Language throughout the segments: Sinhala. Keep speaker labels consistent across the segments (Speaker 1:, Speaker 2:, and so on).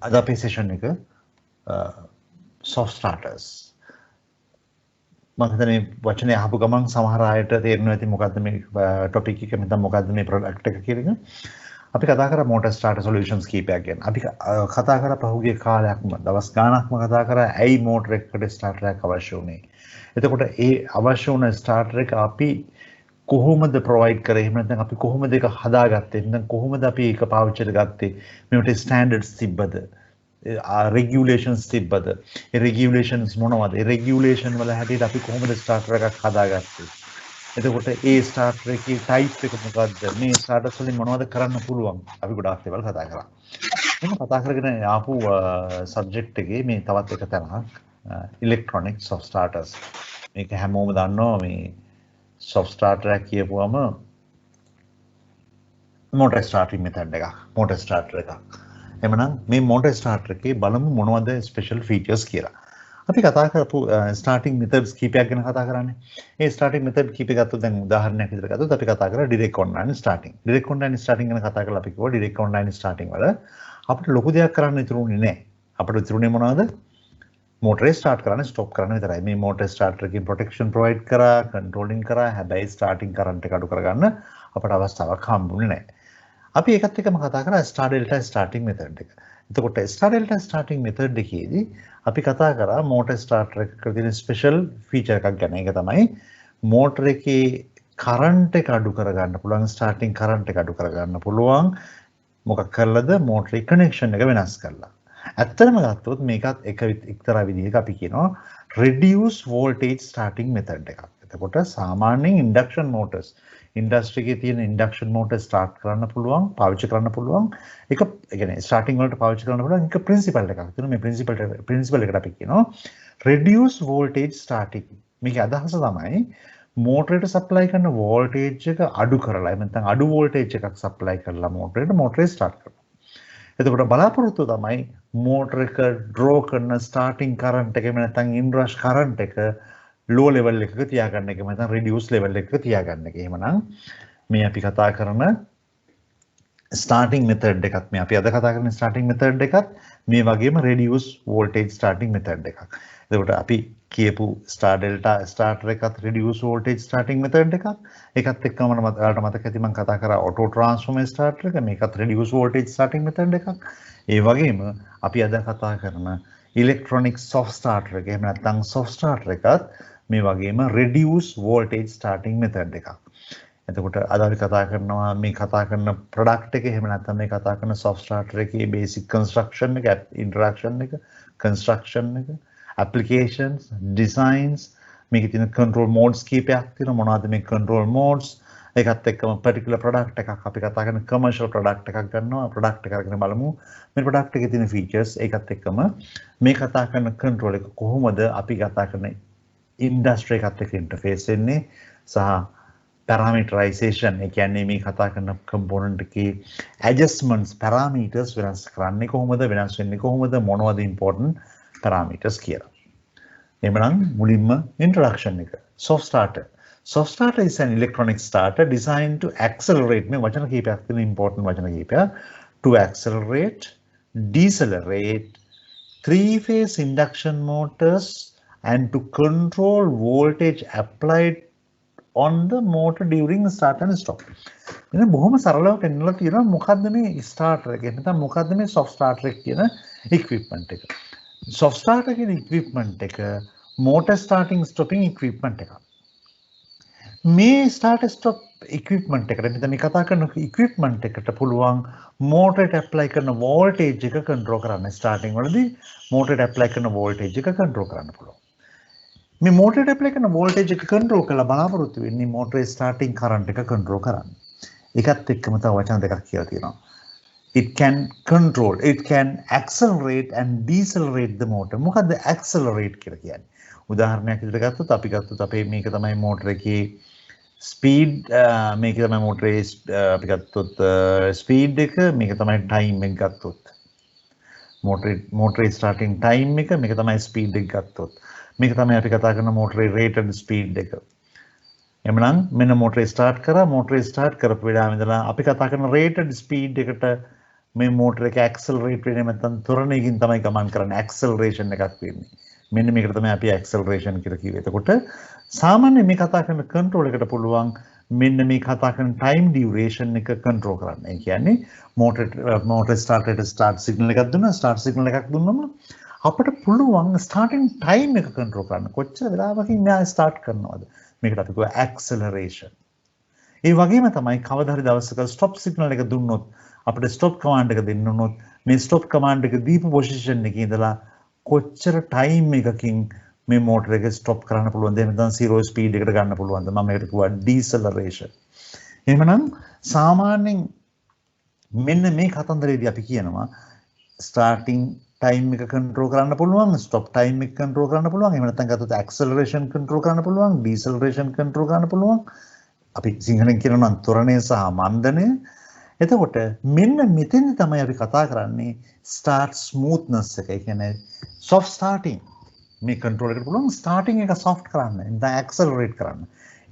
Speaker 1: අද අපේ සෙෂන් එක soft starters. මම හිතන්නේ වචනේ අහපු ගමන් සමහර අයට තේරෙනවා ඇති මොකද්ද මේ ටොපික් එක නැත්නම් මොකද්ද මේ ප්‍රොඩක්ට් එක කියන එක. අපි කතා කරා motor starter solutions කීපයක් ගැන. අපි කතා කරා පහුගිය කාලයක්ම දවස් ගාණක්ම කතා කරා ඇයි motor එකකට starter එකක් අවශ්‍ය වුනේ. එතකොට ඒ අවශ්‍ය වුණ starter එක අපි කොහොමද ප්‍රොවයිඩ් කරේ? එහෙම නැත්නම් අපි කොහොමද ඒක හදාගත්තේ? නැත්නම් කොහොමද අපි ඒක පාවිච්චියට ගත්තේ? මේකට ස්ටෑන්ඩඩ්ස් තිබ්බද? regulations තිබ්බද? ඒ regulations මොනවද? ඒ regulation වල හැටියට අපි කොහොමද starter එකක් හදාගත්තේ? එතකොට ඒ starter එකේ type එක මොකද්ද? මේ starters වලින් මොනවද කරන්න පුළුවන්? අපි ගොඩාක් දේවල් කතා කරා. මම කතා කරගෙන ආපු subject එකේ මේ තවත් එක තැනක් electronic soft starters. මේක හැමෝම දන්නවා මේ soft starter එක කියපුවම motor starting method එකක්. motor starter එකක්. එමනම් මේ motor starter එකේ බලමු මොනවද special features කියලා. අපි කතා කරපු starting methods කීපයක් ගැන කතා කරන්නේ. ඒ starting method කීපයක් ගත්තොත් දැන් උදාහරණයක් විදිහට ගත්තොත් අපි කතා කරා direct online starting. direct online starting ගැන කතා කරලා අපි කිව්වා direct online starting වල අපිට ලොකු දෙයක් කරන්න ඉතුරුනේ නැහැ. අපිට ඉතුරුනේ මොනවද? motor start කරන්න stop කරන්න විතරයි. මේ motor starter එකකින් protection provide කරා, controlling කරා. හැබැයි starting current එක අඩු කරගන්න අපට අවස්ථාවක් හම්බුනේ නැහැ. අපි ඒකත් එක්කම කතා කරා star delta starting method එක. එතකොට star delta starting method එකේදී අපි කතා කරා motor starter එකක තියෙන special feature එකක් ගැන. ඒක තමයි motor එකේ current එක අඩු කරගන්න පුළුවන්, starting current එක අඩු කරගන්න පුළුවන්. මොකක් කරලාද? motor connection එක වෙනස් කරලා. ඇත්තටම ගත්තොත් මේකත් එක්තරා විදිහක අපි කියනවා reduce voltage starting method එකක්. එතකොට සාමාන්‍යයෙන් induction motors industry එකේ තියෙන induction motor start කරන්න පුළුවන්, පාවිච්චි කරන්න පුළුවන්. ඒක කියන්නේ starting වලට පාවිච්චි කරන්න පුළුවන් එක principle එකක්. එතන මේ principle එකට අපි කියනවා reduce voltage starting. මේකේ අදහස තමයි motor එකට supply කරන voltage එක අඩු කරලා එහෙම නැත්නම් අඩු voltage එකක් supply කරලා motor එක start කරනවා. එතකොට බලාපොරොත්තුව තමයි motor එක draw කරන starting current එක එහෙම නැත්නම් inrush current එක low level එකක තියාගන්න එක. නැත්නම් reduce level එකක තියාගන්න එක. එහෙමනම් මේ අපි කතා කරන starting method එකත් මේ අපි අද කතා කරන starting method එකත් මේ වගේම reduce voltage starting method එකක්. එතකොට අපි කියපු star delta starter එකත් reduce voltage starting method එකක්. ඒකත් එක්කම ඔයාලට මතක ඇති මම කතා කරා auto transformer starter එක. මේකත් reduce voltage starting method එකක්. ඒ වගේම අපි අද කතා කරන electronic soft starter එක එහෙම නැත්නම් soft starter එකත් මේ වගේම reduce voltage starting method එකක්. එතකොට අද අපි කතා කරනවා මේ කතා කරන product එක එහෙම නැත්නම් මේ කතා කරන soft starter එකේ basic construction එක, interaction එක, construction එක, applications, designs, මේකේ තියෙන control modes කීපයක් තියෙනවා. මොනවද මේ control modes? ඒකත් එක්කම particular product එකක් අපි කතා කරන commercial product එකක් ගන්නවා. product එක අරගෙන බලමු මේ product එකේ තියෙන features. ඒකත් එක්කම මේ කතා කරන control එක කොහොමද අපි කතා කරන industry එකත් එක්ක interface වෙන්නේ සහ parameterization ඒ කියන්නේ මේ කතා කරන component එකේ adjustments parameters වෙනස් කරන්නේ කොහොමද, වෙනස් වෙන්නේ කොහොමද, මොනවද important parameters කියලා. එහෙනම් මුලින්ම introduction එක. soft starter. Soft starter is an electronic starter designed to accelerate මේ වචන කීපයක් තියෙන important වචන කීපයක් to accelerate, decelerate three-phase induction motors and to control voltage applied on the motor during start and stop. එන බොහොම සරලව පෙන්නලා තියෙනවා මොකද්ද මේ starter එක. නැත්නම් මොකද්ද මේ soft starter එක කියන equipment එක. soft starter කියන equipment එක motor starting stopping equipment එකක්. මේ start stop equipment එකට මෙතන මේ කතා කරන equipment එකට පුළුවන් motor එකට apply කරන voltage එක control කරන්න. starting වලදී motor එකට apply කරන voltage එක control කරන්න පුළුවන්. මේ motor එකට apply කරන voltage එක control කරලා බලාපොරොත්තු වෙන්නේ motor starting current එක control කරන්න. ඒකත් එක්කම තව වචන දෙකක් කියලා තියෙනවා. It can control, it can accelerate and decelerate the motor. මොකද්ද accelerate කියලා කියන්නේ? උදාහරණයක් විදිහට ගත්තොත් අපි ගත්තොත් අපේ මේක තමයි motor එකේ speed මේක තමයි motor අපි ගත්තොත් speed එක මේක තමයි time එක ගත්තොත් motor starting time එක මේක තමයි speed එක ගත්තොත් මේක තමයි අපි කතා කරන motor rated speed එක. එhmenan මෙන්න motor start කරා motor start කරපු වෙලාවෙ ඉඳලා අපි කතා කරන rated speed එකට මේ මෝටර එක ඇක්සලරේට් වෙන්නේ නැත්නම් ත්වරණයකින් තමයි ගමන් කරන්නේ ඇක්සලරේෂන් එකක් වෙන්නේ. මෙන්න මේකට තමයි අපි ඇක්සලරේෂන් කියලා කිව්වේ. එතකොට සාමාන්‍ය මේ කතා කරන කන්ට්‍රෝල් එකට පුළුවන් මෙන්න මේ කතා කරන ටයිම් ඩියුරේෂන් එක කන්ට්‍රෝල් කරන්න. ඒ කියන්නේ මෝටර ස්ටාර්ට් සිග්නල් එකක් දුන්නා ස්ටාර්ට් සිග්නල් එකක් දුන්නම අපිට පුළුවන් ස්ටාර්ටින් ටයිම් එක කන්ට්‍රෝල් කරන්න. කොච්චර වෙලාවකින් මෙයා ස්ටාර්ට් කරනවද? මේකට අපි කියුවා ඇක්සලරේෂන්. ඒ වගේම තමයි කවදා හරි දවසක ස්ටොප් සිග්නල් එක දුන්නොත් අපිට ස්ටොප් කමාන්ඩ් එක දෙන්න උනොත් මේ ස්ටොප් කමාන්ඩ් එක දීපු පොසිෂන් එකේ ඉඳලා කොච්චර ටයිම් එකකින් මේ මෝටර එක ස්ටොප් කරන්න පුළුවන්ද? එහෙම නැත්නම් 0 ස්පීඩ් එකට ගන්න පුළුවන්ද? මම මේකට කිව්වා ඩීසලරේෂන්. එහෙමනම් සාමාන්‍යයෙන් මෙන්න මේ කතන්දරේදී අපි කියනවා ස්ටාර්ටින් ටයිම් එක කන්ට්‍රෝල් කරන්න පුළුවන්, ස්ටොප් ටයිම් එක කන්ට්‍රෝල් කරන්න පුළුවන්, එහෙම නැත්නම් ගත්තොත් ඇක්සලරේෂන් කන්ට්‍රෝල් කරන්න පුළුවන්, ඩීසලරේෂන් කන්ට්‍රෝල් කරන්න පුළුවන්. අපි සිංහලෙන් කියනවා නම් ත්වරණය සහ මන්දනය. එතකොට මෙන්න මෙතෙන් තමයි අපි කතා කරන්නේ ස්ටාර්ට් ස්මූත්නස් එක. ඒ කියන්නේ soft starting. මේ කන්ට්‍රෝල් එකට පුළුවන් ස්ටාර්ටින් එක soft කරන්න, නැත්නම් ඇක්සලරේට් කරන්න.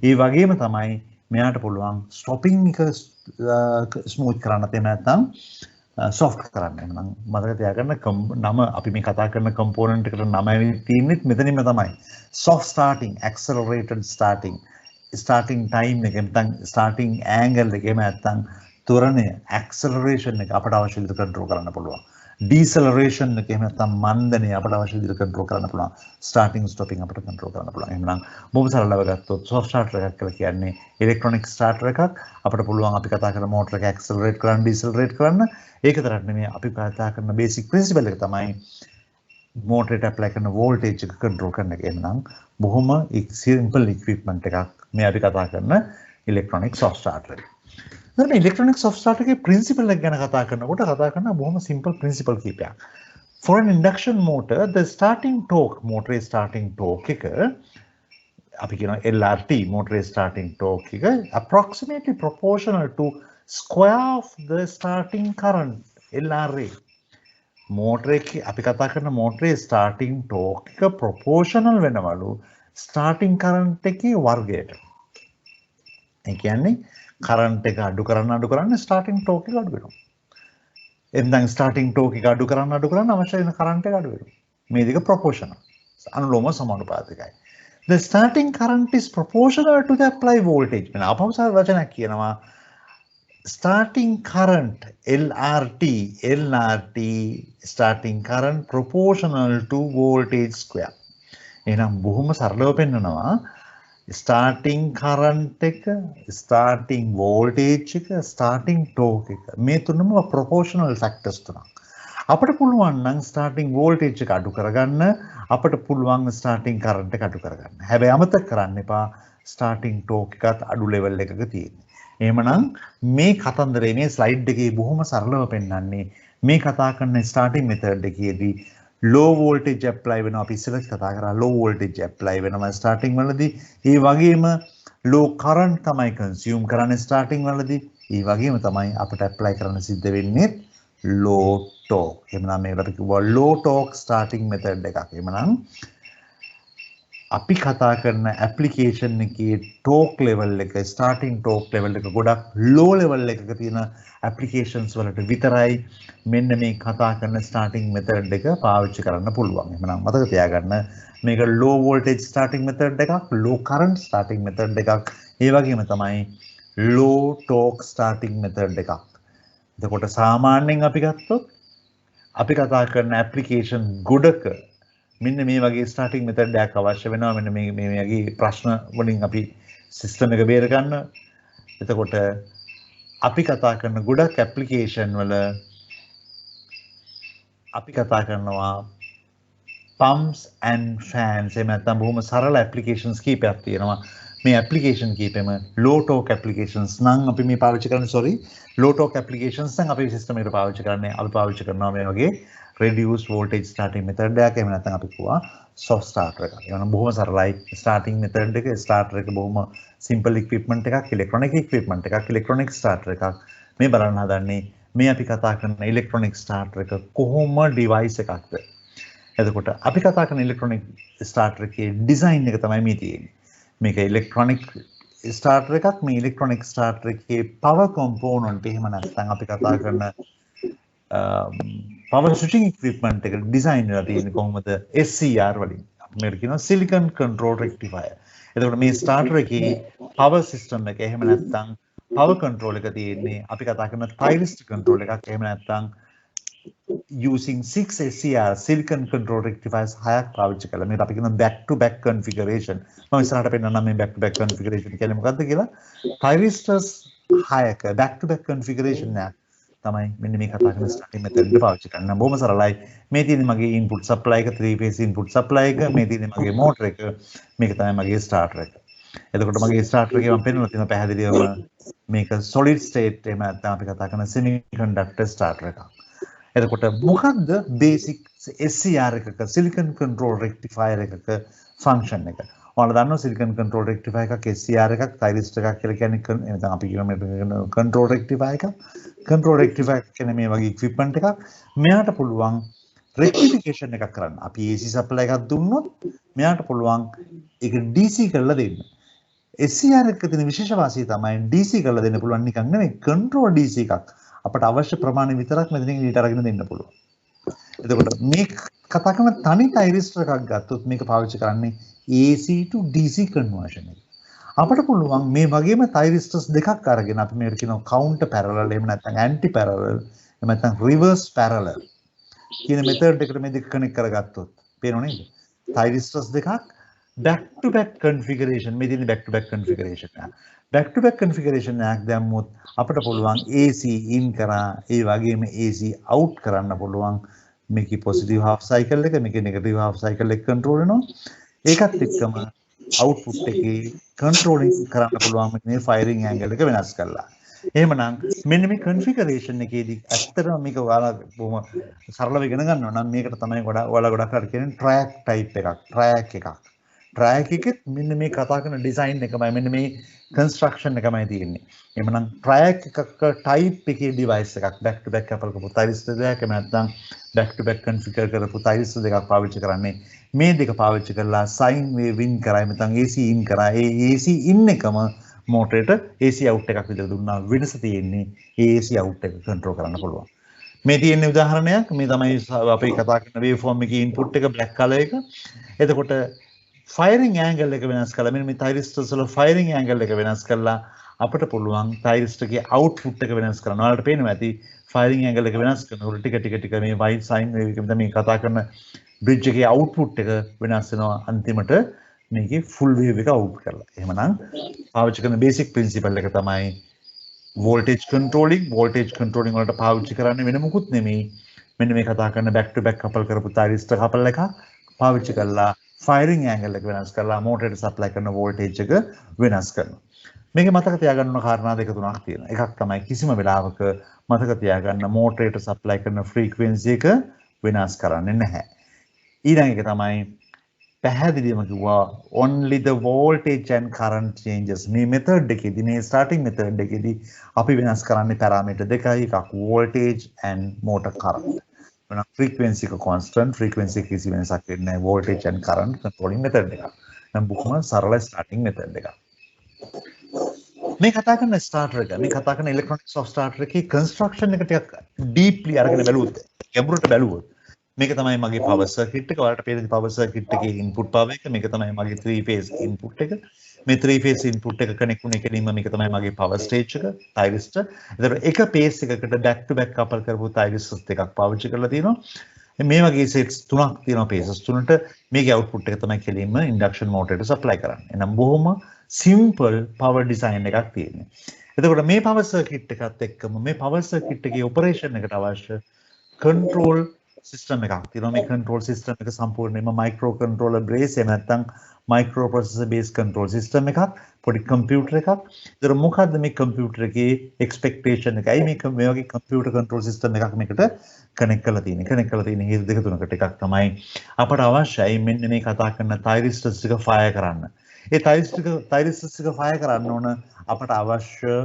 Speaker 1: ඒ වගේම තමයි මෙයාට පුළුවන් ස්ටොපින් එක ස්මූත් කරන්න, එහෙම නැත්නම් soft කරන්න. එහෙනම් මතක තියාගන්න නම අපි මේ කතා කරන කම්පොනන්ට් එකට නම තියෙන්නේ මෙතනින්ම තමයි. soft starting, accelerated starting, starting time එක නැත්නම් starting angle එක, එහෙම නැත්නම් ත්වරණය acceleration එක අපට අවශ්‍ය විදිහට කන්ට්‍රෝල් කරන්න පුළුවන්. deceleration එක එහෙම නැත්නම් මන්දනය අපට අවශ්‍ය විදිහට කන්ට්‍රෝල් කරන්න පුළුවන්. starting stopping අපට කන්ට්‍රෝල් කරන්න පුළුවන්. එහෙනම් බොහොම සරලව ගත්තොත් soft starter එකක් කියලා කියන්නේ electronic starter එකක්. අපට පුළුවන් අපි කතා කරන motor එක accelerate කරන්න, decelerate කරන්න. ඒක තරක් නෙමෙයි අපි කතා කරන basic principle එක තමයි motor එකට apply කරන voltage එක control කරන එක. එහෙනම් බොහොම simple equipment එකක් මේ අපි කතා කරන electronic soft starter එක. මේ electronic soft starter එකේ principle එක ගැන කතා කරනකොට කතා කරන බොහොම simple principle කීපයක්. For an induction motor, the starting torque, motor starting torque එක අපි කියනවා LRT, motor starting torque එක approximately proportional to square of the starting current, LRA. motor එකේ අපි කතා කරන motor starting torque එක proportional වෙනවලු starting current එකේ වර්ගයට. ඒ කියන්නේ කරන්ට් එක අඩු කරන්න ස්ටාර්ටින් ටෝක් එක අඩු වෙනවා. එතෙන් ස්ටාර්ටින් ටෝක් එක අඩු කරන්න අවශ්‍ය වෙන කරන්ට් එක අඩු වෙනවා. මේ දෙක proportional. අනුලෝම සමානුපාතිකයි. The starting current is proportional to the applied voltage. මම අපහසු වචනයක් කියනවා. Starting current LRT starting current proportional to voltage square. එහෙනම් බොහොම සරලව පෙන්නනවා. starting current එක, starting voltage එක, starting torque එක. මේ තුනම proportional factors තුනක්. අපිට පුළුවන් නම් starting voltage එක අඩු කරගන්න, අපිට පුළුවන් starting current එක අඩු කරගන්න. හැබැයි අමතක කරන්න එපා starting torque එකත් අඩු level එකක තියෙන්නේ. එහෙමනම් මේ කතන්දරේ මේ slide එකේ බොහොම සරලව පෙන්නන්නේ මේ කතා කරන starting method එකේදී low voltage apply වෙනවා. අපි ඉස්සෙල්ලා කතා කරා low voltage apply වෙනවා starting වලදී. ඒ වගේම low current තමයි consume කරන්නේ starting වලදී. ඒ වගේම තමයි අපිට apply කරන්න සිද්ධ වෙන්නේ low torque. එහෙනම් මේකට අපි කිව්වා low torque starting method එකක්. එහෙනම් අපි කතා කරන application එකේ torque level එක, starting torque level එක ගොඩක් low level එකක තියෙන applications වලට විතරයි මෙන්න මේ කතා කරන starting method එක පාවිච්චි කරන්න පුළුවන්. එහෙනම් මතක තියාගන්න මේක low voltage starting method එකක්, low current starting method එකක්, ඒ වගේම තමයි low torque starting method එකක්. එතකොට සාමාන්‍යයෙන් අපි ගත්තොත් අපි කතා කරන application ගොඩක මෙන්න මේ වගේ starting method එකක් අවශ්‍ය වෙනවා. මෙන්න මේ වගේ ප්‍රශ්න වලින් අපි system එක බේර ගන්න. එතකොට අපි කතා කරන ගොඩක් application වල අපි කතා කරනවා pumps and fans. එහෙම නැත්නම් බොහොම සරල applications කීපයක් තියෙනවා. මේ application කීපෙම low torque applications නම් අපි මේ පාවිච්චි කරන්නේ low torque applications නම් අපේ system එකට පාවිච්චි කරන්නේ අපි පාවිච්චි කරනවා මේ වගේ reduced voltage starting method එකක්. එහෙම නැත්නම් අපි කියවා soft starter එකක්. ඒ වගේම බොහොම සරලයි starting method එක. starter එක බොහොම simple equipment එකක්, electronic equipment එකක්, electronic starter එකක්. මේ බලන්න හදන්නේ මේ අපි කතා කරන electronic starter එක කොහොම device එකක්ද. එතකොට අපි කතා කරන electronic starter එකේ design එක තමයි මේ තියෙන්නේ. මේක electronic starter එකක්. මේ electronic starter එකේ power component එහෙම නැත්නම් අපි කතා කරන power switching equipment එක design වෙලා තියෙන්නේ කොහොමද SCR වලින්. අපි මේකට කියනවා silicon control rectifier. එතකොට මේ starter එකේ power system එක එහෙම නැත්නම් power control එක තියෙන්නේ අපි කතා කරන thyristor control එකක් එහෙම නැත්නම් using 6 SCR silicon control rectifiers 6ක් පාවිච්චි කරලා මේකට අපි කියන back to back configuration. මම ඉස්සරහට පෙන්නන්නම් මේ back to back configuration කියන්නේ මොකක්ද කියලා. thyristors 6ක back to back configuration එක තමයි මෙන්න මේ කතා කරන starting method එක පාවිච්චි කරන්න. බොහොම සරලයි. මේ තියෙන්නේ මගේ input supply එක 3 phase input supply එක. මේ තියෙන්නේ මගේ motor එක. මේක තමයි මගේ starter එක. එතකොට මගේ starter එකේ මම පෙන්නලා තියෙන පැහැදිලිවම මේක solid state එහෙම නැත්නම් අපි කතා කරන semiconductor starter එකක්. එතකොට මොකක්ද basic SCR එකක silicon control rectifier එකක function එක? ඔයාලා දන්නවා silicon control rectifier එකක් SCR එකක් thyristor එකක් කියලා කියන්නේ නැත්නම් අපි කියන control rectifier එකක්. control rectifier කියන්නේ මේ වගේ equipment එකක්. මෙයාට පුළුවන් rectification එකක් කරන්න. අපි AC supply එකක් දුන්නොත් මෙයාට පුළුවන් ඒක DC කරලා දෙන්න. SCR එකක තියෙන විශේෂ වාසිය තමයි DC කරලා දෙන්න පුළුවන් නිකන් නෙමෙයි control DC එකක්. අපට අවශ්‍ය ප්‍රමාණය විතරක් මෙතනින් ඊට අරගෙන දෙන්න පුළුවන්. එතකොට මේ කතා කරන තනි thyristor එකක් ගත්තොත් මේක පාවිච්චි කරන්නේ AC to DC conversion එක. අපට පුළුවන් මේ වගේම thyristors දෙකක් අරගෙන අපි මේකට කියනවා counter parallel එහෙම නැත්නම් anti parallel එහෙම නැත්නම් reverse parallel කියන method එකට මේ දෙක connect කරගත්තොත් පේනව නේද? thyristors දෙකක් back to back configuration මේ තියෙන back to back configuration එක. back to back configuration එකක් දැම්මොත් අපිට පුළුවන් AC in කරා ඒ වගේම AC out කරන්න පුළුවන්. මේකේ positive half cycle එක මේකේ negative half cycle එක control වෙනවා. ඒකත් එක්කම output එකේ controlling කරන්න පුළුවන් මේ firing angle එක වෙනස් කරලා. එහෙමනම් මෙන්න මේ configuration එකේදී ඇත්තටම මේක ඔයාලා බොහොම සරලව ඉගෙන ගන්නවා නම් මේකට තමයි ඔයාලා ගොඩක් අර කියන්නේ track type එකක් track එකක්. track එකෙත් මෙන්න මේ කතා කරන design එකමයි මෙන්න මේ construction එකමයි තියෙන්නේ. එහෙමනම් track එකක type එකේ device එකක් back to back couple කරපු thyristor දෙකක් නැත්නම් back to back configure කරපු thyristor දෙකක් පාවිච්චි කරන්නේ මේ දෙක පාවිච්චි කරලා sine wave in කරා නැත්නම් AC in කරා ඒ AC in එකම motorට AC out එකක් විතර දුන්නා වෙනස තියෙන්නේ AC out එක control කරන්න පුළුවන්. මේ තියෙන උදාහරණයක් මේ තමයි අපි කතා කරන waveform එකේ input එක black color එක. එතකොට firing angle එක වෙනස් කළා මෙන්න මේ thyristors වල firing angle එක වෙනස් කළා අපිට පුළුවන් thyristor ගේ output එක වෙනස් කරන්න. ඔයාලට පේනවා ඇති firing angle එක වෙනස් කරනකොට ටික මේ white sine wave එක මේ කතා කරන bridge එකේ output එක වෙනස් වෙනවා අන්තිමට මේකේ full wave එක out කරලා. එහෙමනම් පාවිච්චි කරන basic principle එක තමයි voltage controlling වලට පාවිච්චි කරන්නේ වෙන මොකුත් නෙමෙයි. මෙන්න මේ කතා කරන back to back couple කරපු thyristor couple එකක් පාවිච්චි කරලා firing angle එක වෙනස් කරලා motor එකට supply කරන voltage එක වෙනස් කරනවා. මේක මතක තියාගන්න ඕන කාරණා දෙක තුනක් තියෙනවා. එකක් තමයි කිසිම වෙලාවක මතක තියාගන්න motor එකට supply කරන frequency එක වෙනස් කරන්නේ නැහැ. ඊළඟ එක තමයි පැහැදිලිවම කිව්වා only the voltage and current changes. මේ method එකේදී මේ starting method එකේදී අපි වෙනස් කරන්නේ parameter දෙකයි. එකක් voltage and motor current. වෙන frequency එක constant frequency එක කිසි වෙනසක් වෙන්නේ නැහැ. voltage and current controlling method එක. නම් බොහොම සරල starting method එකක්. මේ කතා කරන starter එක මේ කතා කරන electronics of starter එකේ construction එක ටිකක් deeply අරගෙන බැලුවොත් ගැඹුරට බැලුවොත් මේක තමයි මගේ power circuit එක. ඔයාලට පේන power circuit එකේ input power එක. මේක තමයි මගේ 3 phase input එක. මේ 3 phase input එක connect වුණේ කෙලින්ම මේක තමයි මගේ power stage එක thyristor. ඒතර එක phase එකකට back to back couple කරපු thyristors දෙකක් පාවිච්චි කරලා තියෙනවා. මේ වගේ sets තුනක් තියෙනවා phases තුනට. මේකේ output එක තමයි කෙලින්ම induction motor එකට supply කරන්නේ. එනම් බොහොම simple power design එකක් තියෙනවා. එතකොට මේ power circuit එකත් එක්කම මේ power circuit එකේ operation එකට අවශ්‍ය control system එකක් තියෙනවා. මේ control system එක සම්පූර්ණයෙන්ම micro controller base එහෙම නැත්නම් microprocessor based control system එකක් පොඩි computer එකක්. ඒතර මොකද්ද මේ computer එකේ expectation එක? ඇයි මේ වගේ computer control system එකක් මේකට connect කරලා තියෙන්නේ? connect කරලා තියෙන හේතු දෙක තුනකට එකක් තමයි අපට අවශ්‍යයි මෙන්න මේ කතා කරන thyristors ටික fire කරන්න. ඒ thyristors ටික fire කරන්න ඕන අපට අවශ්‍ය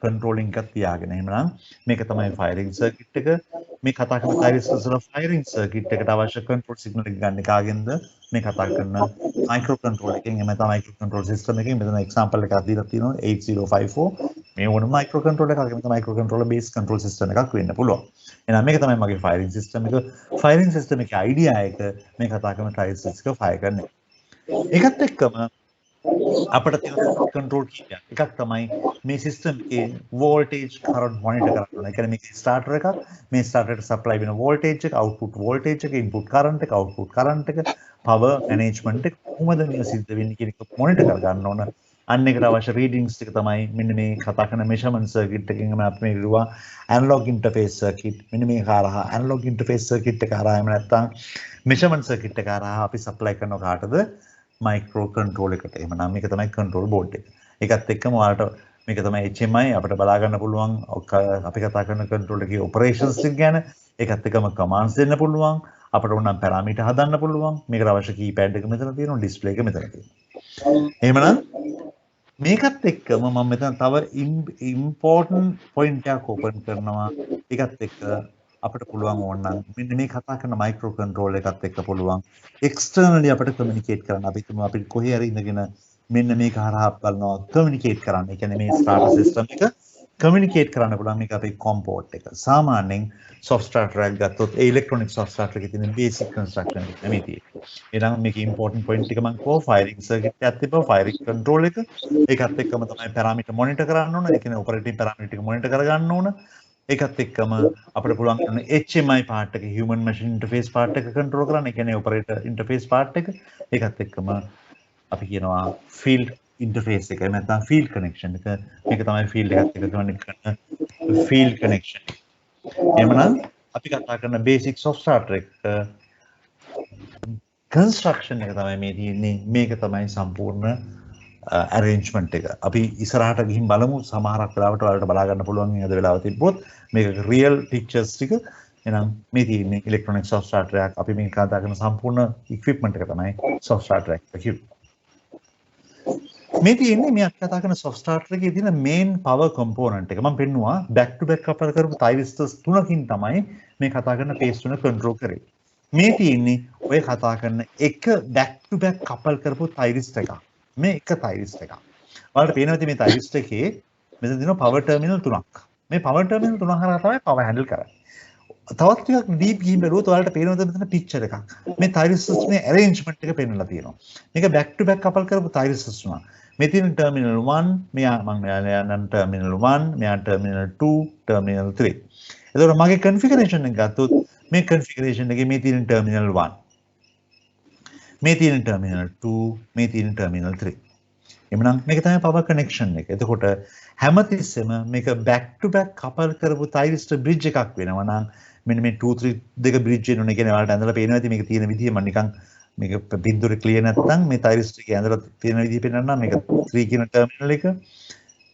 Speaker 1: controlling එකක් තියාගෙන. එහෙමනම් මේක තමයි firing circuit එක. මේ කතා කරන thyristors වල firing circuit එකට අවශ්‍ය control signal එක ගන්න කාගෙන්ද? මේ කතා කරන microcontroller එකෙන්. එහෙම තමයි microcontrol system එකෙන්. මෙතන example එකක් දීලා තියෙනවා 8054 මේ ඕන මයික්‍රෝ කන්ට්‍රෝලර් එකක් මේක micro controller base control system එකක් වෙන්න පුළුවන්. එහෙනම් මේක තමයි මගේ ෆයිරින් සිස්ටම් එක. ෆයිරින් සිස්ටම් එකේ අයිඩියා එක මේ කතා කරන ටයිල්ස් එක ෆයර් කරන එක. ඒකත් එක්කම අපිට තියෙන කන්ට්‍රෝල් කීයක්. එකක් තමයි මේ සිස්ටම් එකේ වෝල්ටේජ් කරන්ට් මොනිටර් කරන්න ඕන. ඒ කියන්නේ මේකේ ස්ටාර්ටර් එකක් මේ ස්ටාර්ටර් එකට සප්ලයි වෙන වෝල්ටේජ් එක, අවුට්පුට් වෝල්ටේජ් එක, ඉන්පුට් කරන්ට් එක, අවුට්පුට් කරන්ට් එක, පවර් මැනේජ්මන්ට් එක කොහොමද මේ සිද්ධ වෙන්නේ කියන එක මොනිටර් කර ගන්න ඕන. අන්න එකට අවශ්‍ය රීඩින්ග්ස් ටික තමයි මෙන්න මේ කතා කරන මෙෂර්මන්ට් සර්කිට් එකකින් අපි මේ කිව්වා ඇනලොග් ඉන්ටර්ෆේස් සර්කිට්. මෙන්න මේ හරහා ඇනලොග් ඉන්ටර්ෆේස් සර්කිට් එක හරහා එහෙම නැත්නම් මෙෂර්මන්ට් සර්කිට් එක හරහා අපි සප්ලයි කරන කාටද මයික්‍රෝ කන්ට්‍රෝල් එකට. එහෙමනම් මේක තමයි කන්ට්‍රෝල් බෝඩ් එක. ඒකත් එක්කම ඔයාලට මේක තමයි HMI අපිට බලා ගන්න පුළුවන් අපි කතා කරන කන්ට්‍රෝල් එකේ ඔපරේෂන්ස් ටික ගැන. ඒකත් එක්කම කමාන්ඩ්ස් දෙන්න පුළුවන්. අපිට ඕන නම් පැරාමීටර් හදන්න පුළුවන්. මේකට අවශ්‍ය කීපෑඩ් එක මෙතන තියෙනවා, ඩිස්ප්ලේ එක මෙතන තියෙනවා. එහෙමනම් මේකත් එක්කම මම මෙතන තව ඉම්පෝර්ටන්ට් පොයින්ට් එකක් ඕපන් කරනවා. ඒකත් එක්ක අපිට පුළුවන් ඕනනම් මෙන්න මේ කතා කරන මයික්‍රෝ කන්ට්‍රෝල් එකත් එක්ක පුළුවන් එක්ස්ටර්නලි අපිට කමියුනිකේට් කරන්න. අපි තුමු අපි කොහේ හරි ඉඳගෙන මෙන්න මේක හරහා බලනවා කමියුනිකේට් කරන්න. ඒ කියන්නේ මේ ස්ටාර්ටර් සිස්ටම් එක කමියුනිකේට් කරන්න පුළුවන් මේක අපේ කොම්පෝට් එක. සාමාන්‍යයෙන් soft starter එකක් ගත්තොත් ඒ ඉලෙක්ට්‍රොනික soft starter එකේ තියෙන බේසික් කන්ස්ට්‍රක්ෂන් එක නෙමෙයි තියෙන්නේ. එහෙනම් මේක ඉම්පෝර්ටන්ට් පොයින්ට් එක මම කෝ ෆයරින් සර්කිට් එකක් තිබ්බා ෆයරින් කන්ට්‍රෝල් එක. ඒකත් එක්කම තමයි පැරාමීටර් මොනිටර් කරන්න ඕන. ඒ කියන්නේ ඔපරේටිව් පැරාමීටර් ටික මොනිටර් කරගන්න ඕන. ඒකත් එක්කම අපිට පුළුවන් කරන HMI පාර්ට් එක human machine interface පාර්ට් එක කන්ට්‍රෝල් කරන්න. ඒ කියන්නේ ඔපරේටර් ඉන්ටර්ෆේස් පාර්ට් එක. ඒකත් එක්කම අපි කියනවා ෆීල්ඩ් ඉන්ටර්ෆේස් එක. නැත්නම් ෆීල්ඩ් කනෙක්ෂන් එක. මේක තමයි ෆීල්ඩ් එකත් එක්ක කනෙක්ට් කරන ෆීල්ඩ් කනෙක්ෂන්. එහෙමනම් අපි කතා කරන බේසික් soft starter එක කන්ස්ට්‍රක්ෂන් එක තමයි මේ තියෙන්නේ. මේක තමයි සම්පූර්ණ arrangement එක. අපි ඉස්සරහට ගිහින් බලමු සමහරක් වෙලාවට ඔයාලට බලා ගන්න පුළුවන් නේද වෙලාව තිබ්බොත් මේක real pictures ටික. එහෙනම් මේ තියෙන්නේ electronic soft starter එකක්. අපි මේ කතා කරන සම්පූර්ණ equipment එක තමයි soft starter එක කිව්වේ. මේ තියෙන්නේ මේ අපි කතා කරන soft starter එකේ තියෙන main power component එක. මම පෙන්නුවා back to back couple කරපු thyristors තුනකින් තමයි මේ කතා කරන pace තුන control කරේ. මේ තියෙන්නේ ඔය කතා කරන එක back to back couple කරපු thyristor එකක්. මේ එක thyristor එකක්. ඔයාලට පේනවා ඉතින් මේ thyristor එකේ මෙතන තියෙනවා power terminal තුනක්. මේ power terminal තුන හරහා තමයි power handle කරන්නේ. තවත් ටිකක් ඩීප් ගිහින් බැලුවොත් ඔයාලට පේනවා මෙතන picture එකක්. මේ thyristors නේ arrangement එක පෙන්වලා තියෙනවා. මේක back to back couple කරපු thyristors තුනක්. මේ තියෙන terminal 1 මෙයා මම මෙයා යන terminal 1 මෙයා terminal 2 terminal 3. එතකොට මගේ configuration එක ගත්තොත් මේ configuration එකේ මේ තියෙන terminal 1 මේ තියෙන terminal 2 මේ තියෙන terminal 3. එhmenan මේක තමයි power connection එක. එතකොට හැමතිස්සෙම මේක back to back couple කරපු thyristor bridge එකක් වෙනවා නම් මෙන්න මේ 2 3 දෙක bridge වෙනුනේ. ඒ කියන්නේ ඔයාලට ඇඳලා පේනවා ඉතින් මේක තියෙන විදිය මම නිකන් මේක බින්දුවේ ක්ලියර් නැත්නම් මේ thyristor එකේ ඇඳලා තියෙන විදිය පෙන්නන්නම්. මේක 3 කියන terminal එක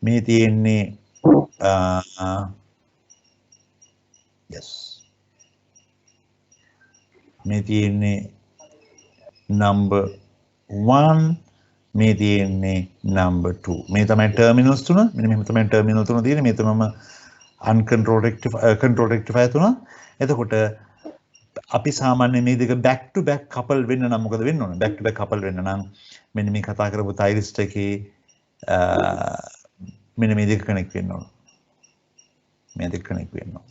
Speaker 1: මේ තියෙන්නේ yes මේ තියෙන්නේ number 1 මේ තියෙන්නේ number 2 මේ තමයි terminals තුන. මෙන්න මෙහෙම තමයි terminal තුන තියෙන්නේ. මේ තුනම uncontrolled rectifier control rectifier තුන. එතකොට අපි සාමාන්‍යයෙන් මේ දෙක back to back couple වෙන්න නම් මොකද වෙන්න ඕන? back to back couple වෙන්න නම් මෙන්න මේ කතා කරපු thyristor එකේ මෙන්න මේ දෙක connect වෙන්න ඕන. මේ දෙක connect වෙන්න ඕන.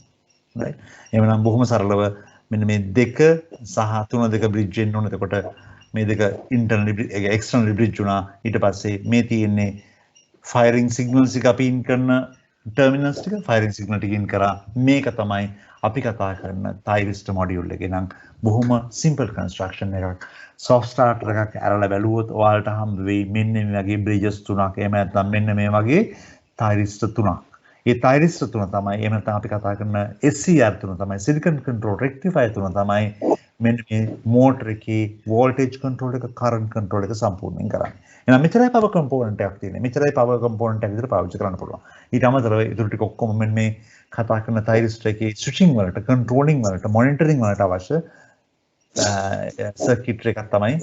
Speaker 1: right? එහෙනම් බොහොම සරලව මෙන්න මේ දෙක සහ තුන දෙක bridge වෙන්න ඕන. එතකොට මේ දෙක internally externally bridge වුණා. ඊට පස්සේ මේ තියෙන්නේ firing signals එක අපි in කරන terminals ටික firing signal ටික in කරා. මේක තමයි අපි කතා කරන thyristor module එක. නම් බොහොම simple construction එකක්. soft starter එකක් අරලා බැලුවොත් ඔයාලට හම්බ වෙයි මෙන්න මේ වගේ bridges තුනක්. එහෙම නැත්නම් මෙන්න මේ වගේ thyristor තුනක්. ඒ thyristor තුන තමයි එහෙම නැත්නම් අපි කතා කරන SCR තුන තමයි silicon control rectifier තුන තමයි මෙන්න මේ motor එකේ voltage control එක current control එක සම්පූර්ණයෙන් කරන්නේ. එහෙනම් මෙතරයි power component එකක් තියෙන්නේ. මෙතරයි power component එක විතර පාවිච්චි කරන්න පුළුවන්. ඊට අමතරව ඊටු ටික ඔක්කොම මෙන්න මේ කතා කරන thyristor එකේ switching වලට controlling වලට monitoring වලට අවශ්‍ය circuitry එකක් තමයි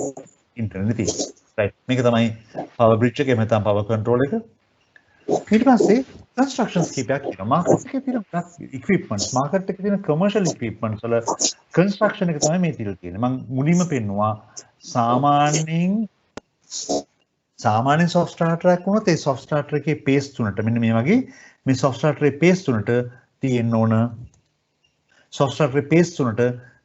Speaker 1: internally තියෙන්නේ. right මේක තමයි power bridge එක එහෙම නැත්නම් power control එක. ඊට පස්සේ constructions කීපයක් තියෙනවා. market එකේ තියෙන equipments market එකේ තියෙන commercial equipments වල construction එක තමයි මේ තියලා තියෙන්නේ. මම මුලින්ම පෙන්නුවා සාමාන්‍යයෙන් සාමාන්‍ය soft starter එකක් වුණොත් ඒ soft starter එකේ paste තුනට මෙන්න මේ වගේ මේ soft starter එකේ paste තුනට තියෙන්න ඕන soft starter එකේ paste තුනට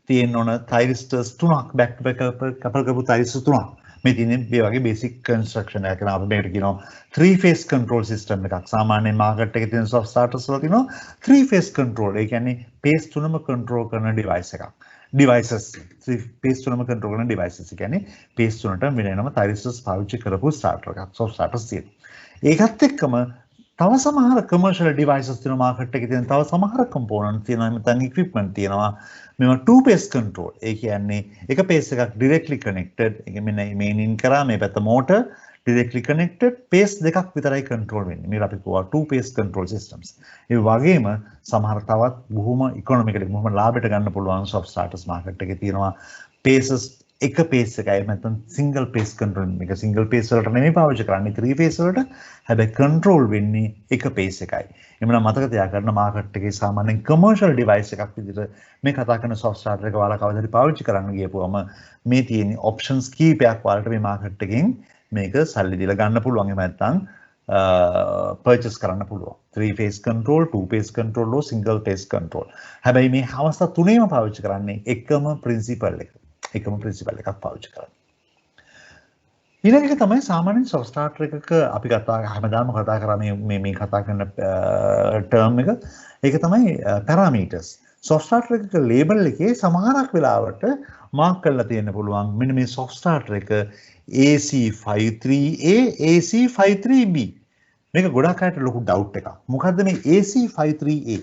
Speaker 1: තියෙන්න ඕන thyristors තුනක් back to back couple කරපු thyristors තුනක් මේ තියෙන්නේ මේ වගේ basic construction එකක් කරන අපි මේකට කියනවා 3 phase control system එකක් සාමාන්‍ය market එකේ තියෙන soft starters වල තියෙනවා 3 phase control ඒ කියන්නේ paste තුනම control කරන device එකක් devices paste තුනම control කරන devices ඒ කියන්නේ paste තුනට වෙනම thyristors පාවිච්චි කරපු starter එකක් soft starters තියෙනවා ඒකත් එක්කම තව සමහර commercial devices තියෙනවා market එකේ තියෙන තව සමහර components තියෙනවා නැත්නම් equipment තියෙනවා මේවා two phase control ඒ කියන්නේ එක phase එකක් directly connected ඒක මෙන්න main in කරා මේ පැත්ත motor directly connected phase දෙකක් විතරයි control වෙන්නේ මේක අපි කියනවා two phase control systems ඒ වගේම සමහර තවත් බොහොම economically බොහොම ලාභයට ගන්න පුළුවන් soft starters market එකේ තියෙනවා phases එක phase එකයි නැත්නම් single phase control මේක single phase වලට නෙමෙයි පාවිච්චි කරන්නේ 3 phase වලට හැබැයි control වෙන්නේ එක phase එකයි එමුනම් මතක තියාගන්න market එකේ සාමාන්‍යයෙන් commercial device එකක් විදිහට මේ කතා කරන soft starter එක ඔයාලා කවදාද පාවිච්චි කරන්න ගියපුවම මේ තියෙන options කීපයක් ඔයාලට මේ market එකෙන් මේක සල්ලි දීලා ගන්න පුළුවන් එහෙම නැත්නම් purchase කරන්න පුළුවන් 3 phase control 2 phase control or single phase control හැබැයි මේ අවස්ථා තුනේම පාවිච්චි කරන්නේ එකම principle එක එකම principle එකක් පාවිච්චි කරන්නේ. ඊළඟ එක තමයි සාමාන්‍යයෙන් soft starter එකක අපි හැමදාම කතා කරා මේ කතා කරන term එක. ඒක තමයි parameters. soft starter එකක label එකේ සමහරක් වෙලාවට mark කරලා තියෙන්න පුළුවන් මෙන්න මේ soft starter එක AC53A AC53B. මේක ගොඩක් අයට ලොකු doubt එකක්. මොකද්ද මේ AC53A?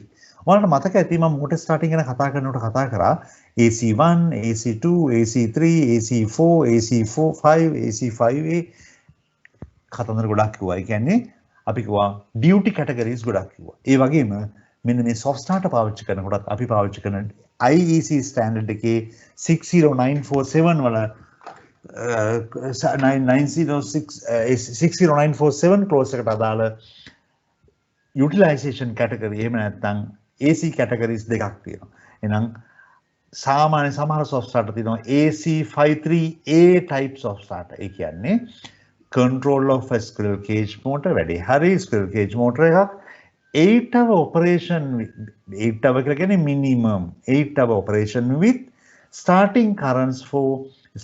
Speaker 1: ඔයාලට මතක ඇති මම motor starting ගැන කතා කරනකොට කතා කරා AC1, AC2, AC3, AC4, AC5, AC5A කතන්දර ගොඩක් කිව්වා. ඒ කියන්නේ අපි කිව්වා duty categories ගොඩක් කිව්වා. ඒ වගේම මෙන්න මේ soft starter පාවිච්චි කරනකොටත් අපි පාවිච්චි කරන IEC standard එකේ 60947 වල 60947 clause එකට අදාළ utilization category එහෙම නැත්නම් AC categories දෙකක් තියෙනවා. එහෙනම් සාමාන්‍ය සමහර soft starter තියෙනවා AC53A type soft starter. ඒ කියන්නේ control of a squirrel cage motor වැඩි හරි squirrel cage motor එකක් 8 hour operation 8 hour කියලා කියන්නේ minimum 8 hour operation with starting currents for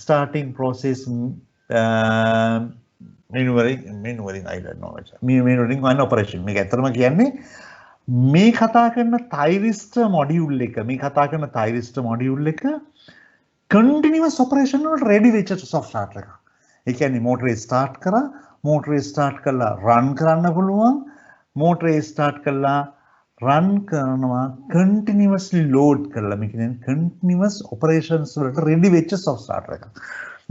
Speaker 1: starting process manuring I don't know manuring one operation මේක ඇත්තටම කියන්නේ මේ කතා කරන thyristor module එක මේ කතා කරන thyristor module එක continuous operation වලට ready වෙච්ච soft starter එකක්. ඒ කියන්නේ motor start කරා motor start කරලා run කරන්න පුළුවන් motor start කරලා run කරනවා continuously load කරලා මේ කියන්නේ continuous operations වලට ready වෙච්ච soft starter එකක්.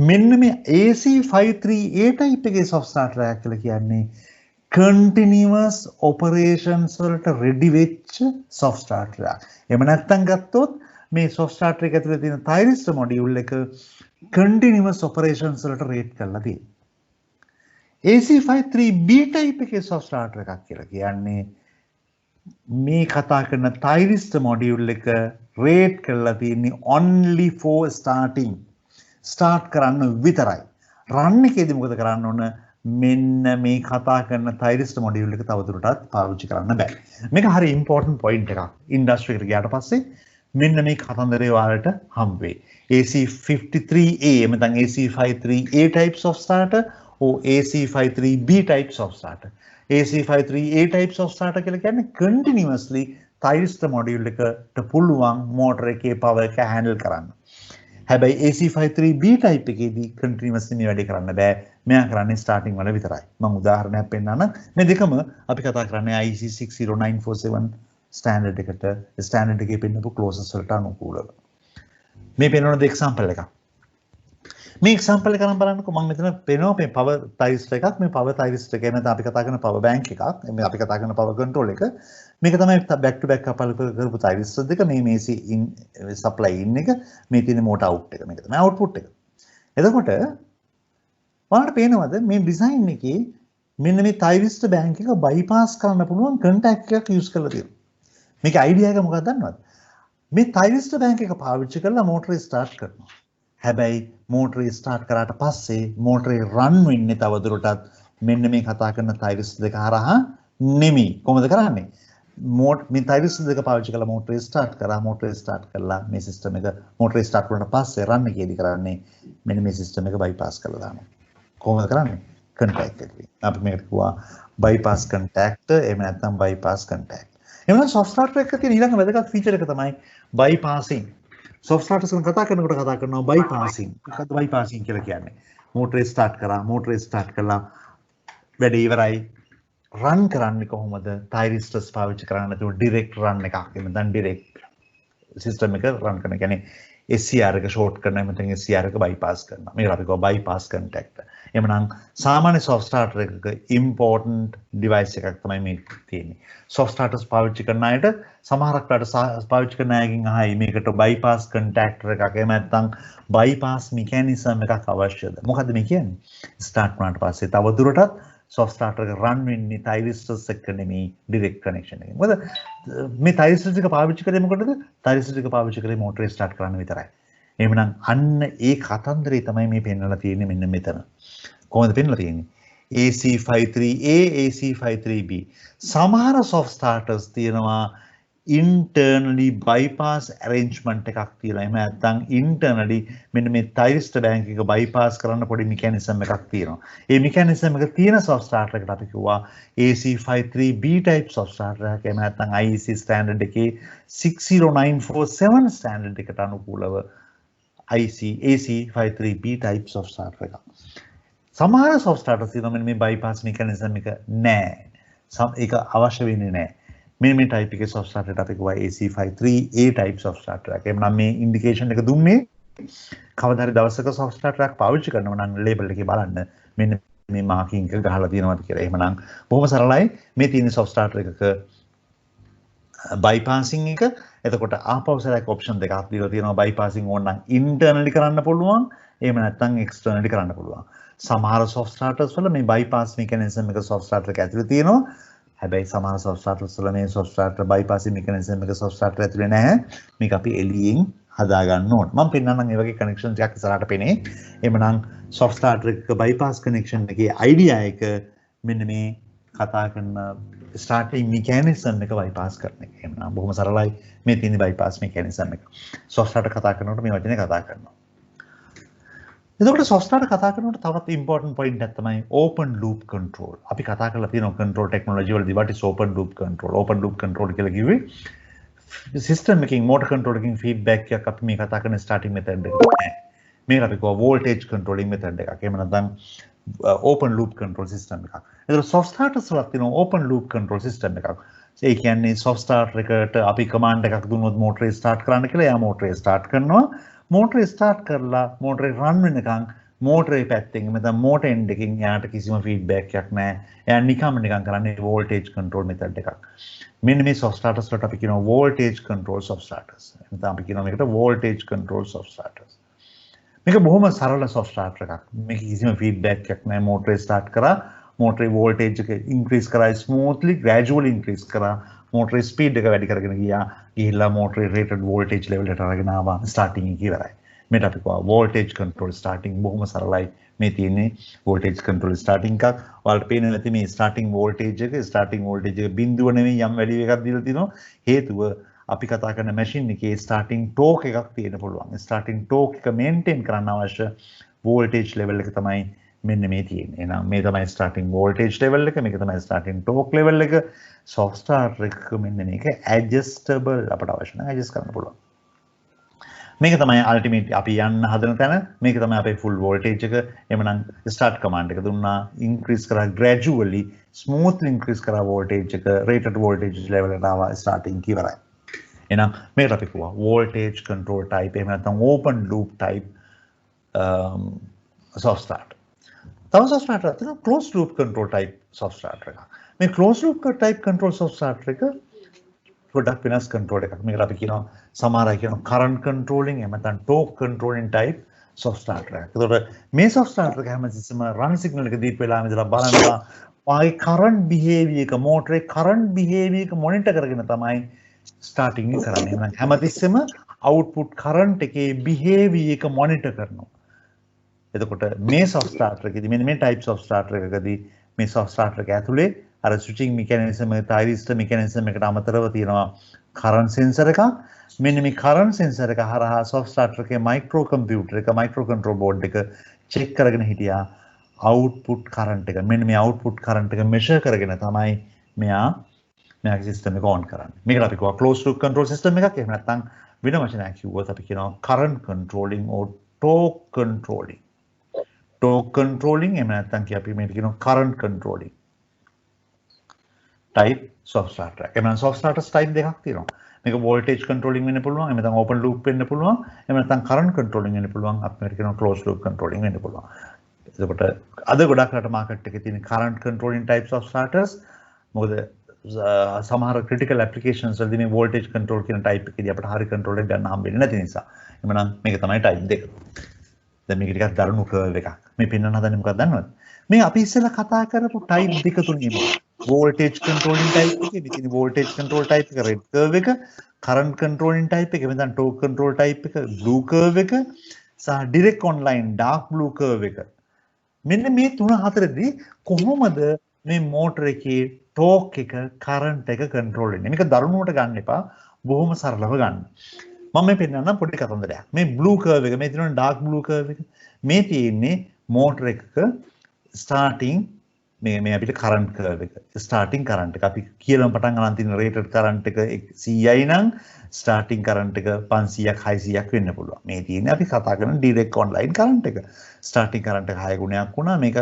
Speaker 1: මෙන්න මේ AC53A type එකේ soft starter එකක් කියලා කියන්නේ continuous operations වලට ready වෙච්ච soft starter එකක්. එහෙම නැත්නම් ගත්තොත් මේ soft starter එක ඇතුලේ තියෙන thyristor module එක continuous operations වලට rate කරලා තියෙනවා. AC53B type එකේ soft starter එකක් කියලා කියන්නේ මේ කතා කරන thyristor module එක rate කරලා තියෙන්නේ only for starting. start කරන්න විතරයි. run එකේදී මොකද කරන්න ඕන? මෙන්න මේ කතා කරන thyristor module එක තවදුරටත් පාවිච්චි කරන්න බෑ. මේක හරි important point එකක්. industry එකට ගියාට පස්සේ මෙන්න මේ කතන්දරේ ඔයාලට හම්බ වෙයි. AC53A නැත්නම් AC53A types of starter or AC53B types of starter. AC53A types of starter කියලා කියන්නේ continuously thyristor module එකට පුළුවන් motor එකේ power එක handle කරන්න. හැබැයි AC53B type එකේදී continuously මේ වැඩේ කරන්න බෑ. මෙයා කරන්නේ starting වල විතරයි. මම උදාහරණයක් පෙන්නන්නම්. මේ දෙකම අපි කතා කරන්නේ IEC 60947 standard එකට standard එකේ පෙන්නපු clauses වලට අනුකූලව. මේ පෙන්වන දෙක example එකක්. මේ example එක නම් බලන්නකෝ මම මෙතන පෙන්වනවා මේ power thyristor එකක් මේ power thyristor එක නැත්නම් අපි කතා කරන power bank එකක් මේ අපි කතා කරන power control එක මේක තමයි back to back couple කරපු thyristor දෙක මේ AC in supply in එක මේ තියෙන motor out එක මේක තමයි output එක. එතකොට ඔයාලට පේනවද මේ design එකේ මෙන්න මේ thyristor bank එක bypass කරන්න පුළුවන් contact එකක් use කරලා තියෙනවා. මේකේ idea එක මොකක්ද දන්නවද? මේ thyristor bank එක පාවිච්චි කරලා motor start කරනවා. හැබැයි මෝටරේ ස්ටාර්ට් කරාට පස්සේ මෝටරේ රන් වෙන්නේ තවදුරටත් මෙන්න මේ කතා කරන තයිරිස්ටෝ දෙක හරහා නෙමෙයි. කොහොමද කරන්නේ? මේ තයිරිස්ටෝ දෙක පාවිච්චි කරලා මෝටරේ ස්ටාර්ට් කරා. මෝටරේ ස්ටාර්ට් කරලා මේ සිස්ටම් එක මෝටරේ ස්ටාර්ට් වුණාට පස්සේ රන් එකේදී කරන්නේ මෙන්න මේ සිස්ටම් එක බයිපාස් කරලා දානවා. කොහොමද කරන්නේ? කන්ටැක්ට් එකකින්. අපි මේකට කිව්වා බයිපාස් කන්ටැක්ට් එහෙම නැත්නම් බයිපාස් කන්ටැක්ට්. එහෙනම් සොෆ්ට් ස්ටාර්ටර් එකක තියෙන ඊළඟ වැදගත් ෆීචර් එක තමයි බයිපාසින්. සොෆ්ට් ස්ටාර්ටර්ස් ගැන කතා කරනවා බයිපාසින්. මොකද්ද බයිපාසින් කියලා කියන්නේ? මෝටරේ ස්ටාර්ට් කරා, මෝටරේ ස්ටාර්ට් කළා වැඩ ඉවරයි. රන් කරන්නේ කොහොමද? තයිරිස්ටර්ස් පාවිච්චි කරන්නේ නැතුව ඩිරෙක්ට් රන් එකක්. එහෙනම් දැන් ඩිරෙක්ට් සිස්ටම් එක රන් කරන කියන්නේ SCR එක ෂෝට් කරනවා නැත්නම් SCR එක බයිපාස් කරනවා. මේකට අපි කියනවා බයිපාස් කන්ටැක්ට්. එhmenan සාමාන්‍ය soft starter එකක important device එකක් තමයි මේ තියෙන්නේ. soft starters පාවිච්චි කරන අයට සමහරක් වෙලාවට පාවිච්චි කරන අයගෙන් අහයි මේකට bypass contactor එකක් එහෙම නැත්නම් bypass mechanism එකක් අවශ්‍යද? මොකද්ද මේ කියන්නේ? start වුණාට පස්සේ තව දුරටත් soft starter එක run වෙන්නේ thyristors එක්ක නෙමෙයි direct connection එකෙන්. මොකද මේ thyristors එක පාවිච්චි කරේ මොකටද? thyristors එක පාවිච්චි කරේ motor start කරන්න විතරයි. එහෙනම් අන්න ඒ කතන්දරේ තමයි මේ පෙන්වලා තියෙන්නේ මෙන්න මෙතන. කොහොමද පෙන්වලා තියෙන්නේ? AC53A, AC53B. සමහර soft starters තියෙනවා internally bypass arrangement එකක් තියලා. එහෙම නැත්නම් internally මෙන්න මේ thyristor bank එක bypass කරන්න පොඩි mechanism එකක් තියෙනවා. ඒ mechanism එක තියෙන soft starter එකට අපි කිව්වා AC53B type soft starter එකක්. එහෙම නැත්නම් IEC standard එකේ 60947 standard එකට අනුකූලව AC53B type soft starter එකක්. සමහර soft starters තියෙනවා මෙන්න මේ bypass mechanism එක නැහැ. ඒක අවශ්‍ය වෙන්නේ නැහැ. මේ type එකේ soft starter එකට අපි කියනවා AC53A type soft starter එකක්. එhmenan මේ indication එක දුන්නේ කවදා හරි දවසක soft starter එකක් පාවිච්චි කරනවා නම් label එකේ බලන්න මෙන්න මේ marking එක ගහලා තියෙනවද කියලා. එහෙමනම් බොහොම සරලයි මේ තියෙන soft starter එකක bypassing එක. එතකොට ආපහු select option දෙකක් දීලා තියෙනවා. bypassing ඕන නම් internally කරන්න පුළුවන්. එහෙම නැත්නම් externally කරන්න පුළුවන්. සමහර soft starters වල මේ bypass mechanism එක soft starter එක ඇතුලේ තියෙනවා. හැබැයි සමහර soft starters වල මේ soft starter bypassing mechanism එක soft starter ඇතුලේ නැහැ. මේක අපි එළියෙන් හදා ගන්න ඕන. මම පෙන්නන්නම් මේ වගේ connections එකක් ඉස්සරහට පෙනේ. එhmenan soft starter එක bypass connection එකේ idea එක මෙන්න මේ කතා කරන starting mechanism එක bypass කරන එක. එhmenan බොහොම සරලයි මේ තියෙන bypass mechanism එක. soft starter කතා කරනකොට මේ වචනේ කතා කරනවා. එතකොට soft starter කතා කරනකොට තවත් important point එකක් තමයි open loop control. අපි කතා කරලා තියෙනවා control technology වලදී what is open loop control. open loop control කියලා කිව්වේ system එකකින් motor control එකකින් feedback එකක් අපි මේ කතා කරන starting method එක නෑ. මේකට අපි කියනවා voltage controlling method එකක්. එහෙම නැත්නම් open loop control system එකක්. එතකොට soft starters වලත් තියෙනවා open loop control system එකක්. ඒ කියන්නේ soft starter එකට අපි command එකක් දුන්නොත් motor start කරන්න කියලා එයා motor start කරනවා. motor start කරලා motor run වෙනකන් motor පැත්තෙන් නැත්නම් motor end එකකින් එයාට කිසිම feedback එකක් නැහැ. එයා නිකම්ම නිකන් කරන්නේ voltage control method එකක්. මෙන්න මේ soft starters වලට අපි කියනවා voltage control soft starters. නැත්නම් අපි කියනවා මේකට voltage control soft starters. මේක බොහොම සරල soft starter එකක්. මේක කිසිම feedback එකක් නැහැ. motor start කරා motor voltage එක increase කරා smoothly gradually increase කරා motor speed එක වැඩි කරගෙන ගියා. ගිහිල්ලා motor rated voltage level එකට අරගෙන ආවා starting එක ඉවරයි. මේකට අපි කියනවා voltage control starting. බොහොම සරලයි මේ තියෙන්නේ voltage control starting එකක්. ඔයාලට පේන්නේ නැති මේ starting voltage එක බිඳුව නෙමෙයි යම් වැලියු එකක් දීලා තිනවා. හේතුව අපි කතා කරන machine එකේ starting torque එකක් තියෙන්න පුළුවන්. starting torque එක maintain කරන්න අවශ්‍ය voltage level එක තමයි මෙන්න මේ තියෙන්නේ. එහෙනම් මේ තමයි starting voltage level එක, මේක තමයි starting torque level එක. soft starter එක මෙන්න මේක adjustable අපට අවශ්‍ය නම් adjust කරන්න පුළුවන්. මේක තමයි ultimate අපි යන්න හදන තැන. මේක තමයි අපේ full voltage එක. එhmenan start command එක දුන්නා increase කරා gradually smoothly increase කරා voltage එක rated voltage level එකට ආවා starting ඉවරයි. එහෙනම් මේකට අපි කියනවා voltage control type එහෙම නැත්නම් open loop type soft starter. තව soft starter එකක් තියෙනවා closed loop control type soft starter එකක්. මේ closed loop type control soft starter එක පොඩ්ඩක් වෙනස් control එකක්. මේකට අපි කියනවා සමහර අය කියනවා current controlling එහෙම නැත්නම් torque controlling type soft starter එකක්. ඒතකොට මේ soft starter එක හැමතිස්සෙම run signal එක දීප වෙලාවෙ ඉඳලා බලනවා ආයේ current behavior එක motor current behavior එක monitor කරගෙන තමයි starting එක කරන්නේ. එහෙනම් හැමතිස්සෙම output current එකේ behavior එක monitor කරනවා. එතකොට මේ soft starter එකේදී මෙන්න මේ types of starter එකකදී මේ soft starter එක ඇතුලේ අර switching mechanism එක thyristor mechanism එකට අමතරව තියෙනවා current sensor එකක්. මෙන්න මේ current sensor එක හරහා soft starter එකේ micro computer එක micro control board එක check කරගෙන හිටියා output current එක. මෙන්න මේ output current එක measure කරගෙන තමයි මෙයාගේ system එක on කරන්නේ. මේකට අපි කියනවා closed loop control system එකක්. එහෙම නැත්නම් වෙන වචනයක් කිව්වොත් අපි කියනවා current controlling or torque controlling. torque controlling එහෙම නැත්නම් අපි මේකට කියනවා current controlling type soft starter. එහෙනම් soft starters type දෙකක් තියෙනවා. මේක voltage controlling වෙන්න පුළුවන්, එහෙම නැත්නම් open loop වෙන්න පුළුවන්, එහෙම නැත්නම් current controlling වෙන්න පුළුවන්, අපි මේකට කියනවා closed loop controlling වෙන්න පුළුවන්. එතකොට අද ගොඩක් රට මාකට් එකේ තියෙන current controlling types of starters මොකද සමහර critical applications වලදී මේ voltage control කියන type එකේදී අපිට හරි control එක ගන්න හම්බෙන්නේ නැති නිසා. එhmenan මේක තමයි type දෙක. දැන් මේක ටිකක් දරුණු curve එකක්. මේ පෙන්වන්න හදන්නේ මොකක්ද දන්නවද? මේ අපි ඉස්සෙල්ලා කතා කරපු type දෙක තුනේම voltage controlling type එකේ විදින voltage control type එක red curve එක, current controlling type එක, එතන torque control type එක blue curve එක සහ direct online dark blue curve එක. මෙන්න මේ තුන හතරදී කොහොමද මේ මෝටර එකේ torque එක current එක control වෙන්නේ? මේක දරුණුවට ගන්න එපා. බොහොම සරලව ගන්න. මම මේ පෙන්නන්නම් පොඩි කතන්දරයක්. මේ blue curve එක, මේ තියෙන dark blue curve එක. මේ තියෙන්නේ මෝටර එකක starting මේ අපිට current curve එක. starting current එක අපි කියලා පටන් ගන්න තියෙන rated current එක 100යි නම් starting current එක 500ක් 600ක් වෙන්න පුළුවන්. මේ තියෙන්නේ අපි කතා කරන direct online current එක. starting current එක 6 ගුණයක් වුණා. මේක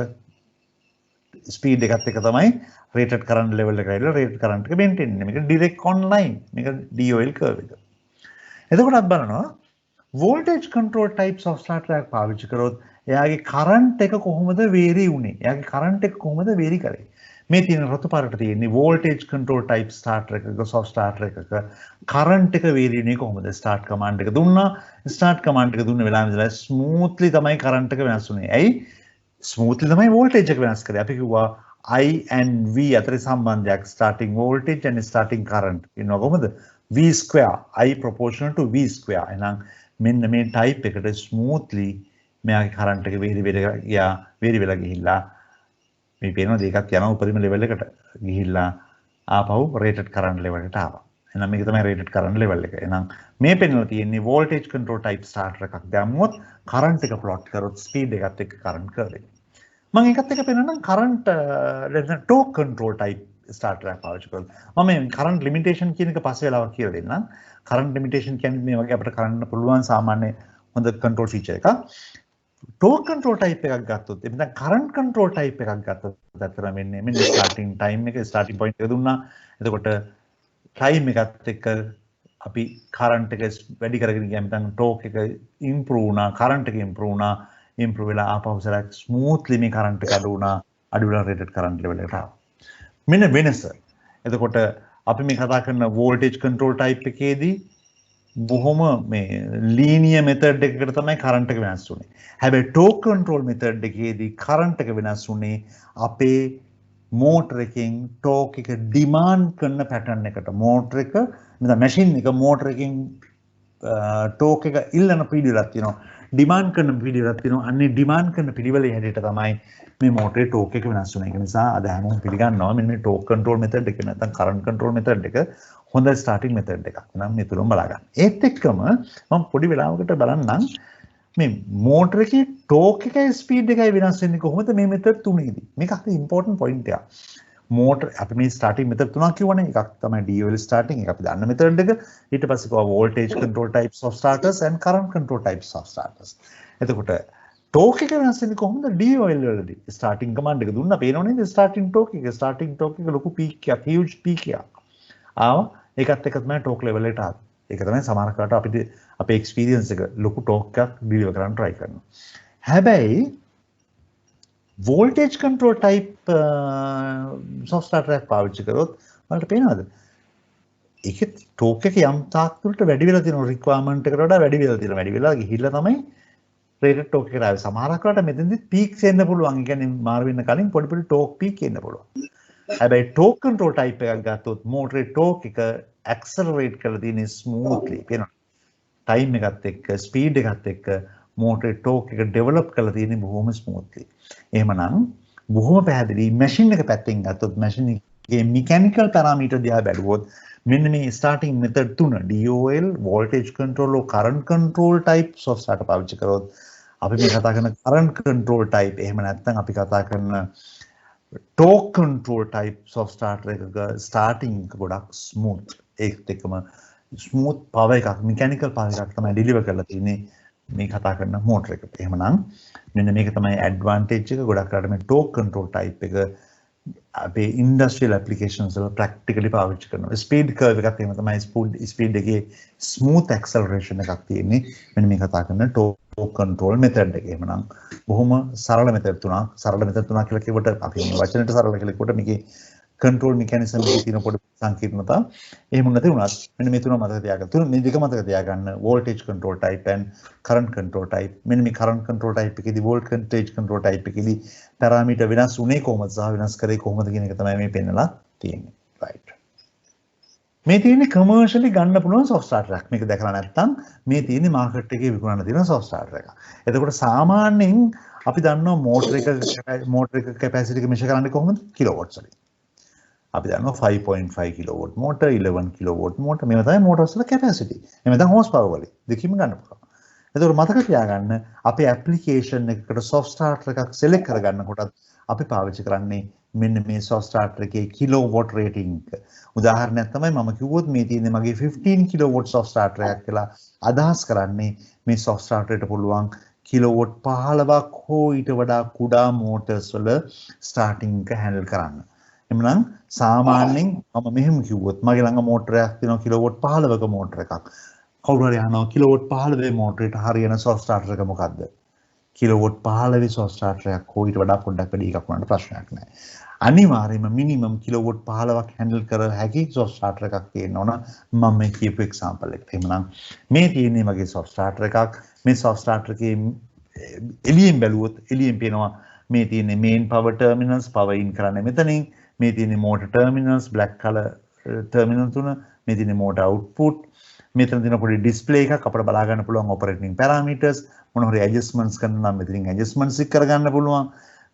Speaker 1: speed එකත් එක තමයි rated current level එක ඇවිල්ලා rated current එක maintain වෙන්නේ. මේක direct online. මේක DOL curve එක. එතකොට අපි බලනවා voltage control types of starter එකක් පාවිච්චි කරොත් එයාගේ current එක කොහොමද vary වුනේ? එයාගේ current එක කොහොමද vary කරේ? මේ තියෙන රතු පාටට තියෙන්නේ voltage control type starter එකක soft starter එකක current එක vary වෙන්නේ කොහොමද? start command එක දුන්නා. start command එක දුන්න වෙලාවෙ ඉඳලා smoothly තමයි current එක වෙනස් වුනේ. ඇයි? smoothly තමයි voltage එක වෙනස් කරේ. අපි කිව්වා I and V අතර සම්බන්ධයක් starting voltage and starting current වෙනවා කොහොමද? V square I proportional to V square. එහෙනම් මෙන්න මේ type එකට smoothly මෙයාගේ current එක vary වෙලා ගිහිල්ලා මේ පේනවා දෙකක් යනවා උපරිම level එකට ගිහිල්ලා ආපහු rated current level එකට ආවා. එහෙනම් මේක තමයි rated current level එක. එහෙනම් මේ පෙන්වලා තියෙන්නේ voltage control type starter එකක් දැම්මොත් current එක plot කරොත් speed එකත් එක්ක current curve එක. මම ඒකත් එක්ක පෙන්නනම් current torque control type starter එකක් පාවිච්චි කරනවා. මම මේ current limitation කියන එක පස්සේ වෙලාවක් කියලා දෙන්නම්. current limitation කියන්නේ මේ වගේ අපිට කරන්න පුළුවන් සාමාන්‍ය හොඳ control feature එකක්. torque control type එකක් ගත්තොත් එතන current control type එකක් ගත්තොත් අතර මෙන්න starting time එක starting point එක දුන්නා. එතකොට time එකත් එක්ක අපි current එක වැඩි කරගෙන ගියාම දැන් torque එක improve වුණා, current එක improve වුණා, improve වෙලා ආපහු සරක් smoothly මේ current එක අඩු වුණා, අඩු වෙලා rated current level එකට ආවා. මෙන්න වෙනස. එතකොට අපි මේ කතා කරන voltage control type එකේදී බොහොම මේ linear method එකකට තමයි current එක වෙනස් වුනේ. හැබැයි torque control method එකේදී current එක වෙනස් වුනේ අපේ motor එකෙන් torque එක demand කරන pattern එකට. motor එක නැත්නම් machine එක motor එකෙන් torque එක ඉල්ලන පිළිවෙලක් තියෙනවා. demand කරන පිළිවෙලක් තියෙනවා. අන්නේ demand කරන පිළිවෙලේ හැටියට තමයි මේ motor torque එක වෙනස් වෙනවා. ඒක නිසා අද හැමෝම පිළිගන්නවා මෙන්න මේ torque control method එක නැත්නම් current control method එක හොඳ starting method එකක්. නම් මේ තුනම බලා ගන්න. ඒත් එක්කම මම පොඩි වෙලාවකට බලන්නම් මේ motor එකේ torque එකයි speed එකයි වෙනස් වෙන්නේ කොහොමද මේ method තුනේදී. මේක හරි important point එකක්. motor අපි මේ starting method තුනක් කියවනේ. එකක් තමයි DOL starting, එක අපි දන්න method එක. ඊට පස්සේ කොහොම voltage control types of starters and current control types of starters. එතකොට torque එක වෙනස් වෙන්නේ කොහොමද DOL වලදී? starting command එක දුන්නා පේනව නේද? starting torque එක ලොකු peak එකක්, huge peak එකක්. ආවා ඒකත් එක තමයි torque level එකට ආවේ. ඒක තමයි සමහර කාට අපිට අපේ experience එක ලොකු torque එකක් deliver කරන්න try කරනවා. හැබැයි voltage control type soft starter එකක් පාවිච්චි කරොත් වලට පේනවද? ඒකේ torque එක යම් තාක් දුරට වැඩි වෙලා තියෙනවා requirement එකට වඩා වැඩි වෙලා තියෙනවා. වැඩි වෙලා ගිහිල්ලා තමයි rated torque එකට ආවේ. සමහරක් වෙලාවට මෙතෙන්දි peaks එන්න පුළුවන්. ඒ කියන්නේ මාරු වෙන්න කලින් පොඩි torque peak එන්න පුළුවන්. හැබැයි torque control type එකක් ගත්තොත් motor torque එක accelerate කරලා තියෙන්නේ smoothly. පේනවද? time එකත් එක්ක speed එකත් එක්ක motor torque එක develop කරලා තියෙන්නේ බොහොම smoothly. එහෙමනම් බොහොම පැහැදිලි machine එක පැත්තෙන් ගත්තොත් machine එකේ mechanical parameter දිහා බැලුවොත් මෙන්න මේ starting method තුන DOL voltage control or current control types of starter පාවිච්චි කරොත් අපි මේ කතා කරන current control type එහෙම නැත්නම් අපි කතා කරන torque control types of starter එකක starting එක ගොඩක් smooth ඒකත් එක්කම smooth power එකක් mechanical power එකක් තමයි deliver කරලා තියෙන්නේ මේ කතා කරන motor එකට. එහෙමනම් මෙන්න මේක තමයි advantage එක ගොඩක් කරලා මේ torque control type එක අපේ industrial applications වල practically පාවිච්චි කරනවා. speed curve එකත් එහෙම තමයි speed එකේ smooth acceleration එකක් තියෙන්නේ. මෙන්න මේ කතා කරන torque control method එක. එහෙමනම් බොහොම සරල method තුනක්. සරල method තුනක් කියලා කිව්වට අපි මේ වචනෙට සරල කියලා කිව්වට මේකේ control mechanism එකේ තියෙන පොඩි සංකීර්ණතා එහෙම නැති වුණත් මෙන්න මේ තුන මතක තියාගන්න. මේ දෙක මතක තියාගන්න voltage control type and current control type. මෙන්න මේ current control type එකේදී voltage control type එකේදී parameter වෙනස් උනේ කොහොමද සහ වෙනස් කරේ කොහොමද කියන එක තමයි මේ පෙන්නලා තියෙන්නේ. right. මේ තියෙන්නේ commercially ගන්න පුළුවන් soft starter එකක්. මේක දැකලා නැත්නම් මේ තියෙන්නේ market එකේ විකුණන්න තියෙන soft starter එකක්. එතකොට සාමාන්‍යයෙන් අපි දන්නවා motor එක capacity එක measure කරන්නේ කොහොමද? kilowatts වලින්. අපි දන්නවා 5.5 kilowatt motor 11 kilowatt motor මේවා තමයි motors වල capacity. එහෙම නැත්නම් horsepower වලින් දෙකකින්ම ගන්න පුළුවන්. එතකොට මතක තියාගන්න අපේ application එකකට soft starter එකක් select කරගන්නකොටත් අපි පාවිච්චි කරන්නේ මෙන්න මේ soft starter එකේ kilowatt rating එක. උදාහරණයක් තමයි මම කිව්වොත් මේ තියෙන්නේ මගේ 15 kilowatt soft starter එකක් කියලා අදහස් කරන්නේ මේ soft starter එකට පුළුවන් kilowatt 15ක් හෝ ඊට වඩා කුඩා motors වල starting එක handle කරන්න. එමනම් සාමාන්‍යයෙන් මම මෙහෙම කිව්වොත් මගේ ළඟ මෝටර් එකක් තියෙනවා කිලෝවොට් 15ක මෝටර් එකක්. කවුරු හරි අහනවා කිලෝවොට් 15 මෝටරේට හරියන soft starter එක මොකද්ද? කිලෝවොට් 15 soft starter එකක් හෝ ඊට වඩා පොඩ්ඩක් වැඩි එකක් වුණාට ප්‍රශ්නයක් නැහැ. අනිවාර්යයෙන්ම මිනිමම් කිලෝවොට් 15ක් හැන්ඩල් කර හැකි soft starter එකක් තියෙන්න ඕන. මම මේ කියපු එක්සැම්පල් එකට. එහෙනම් මේ තියෙන්නේ මගේ soft starter එකක්. මේ soft starter එකේ එළියෙන් බැලුවොත් එළියෙන් පේනවා මේ තියෙන්නේ main power terminals power in කරන්නේ මෙතනින්. මේ තියෙන motor terminals black color terminal තුන මේ තියෙන motor output මෙතන තියෙන පොඩි display එකක් අපිට බලා ගන්න පුළුවන් operating parameters මොන හරි adjustments කරන්න නම් මෙතනින් adjustments එක කරගන්න පුළුවන්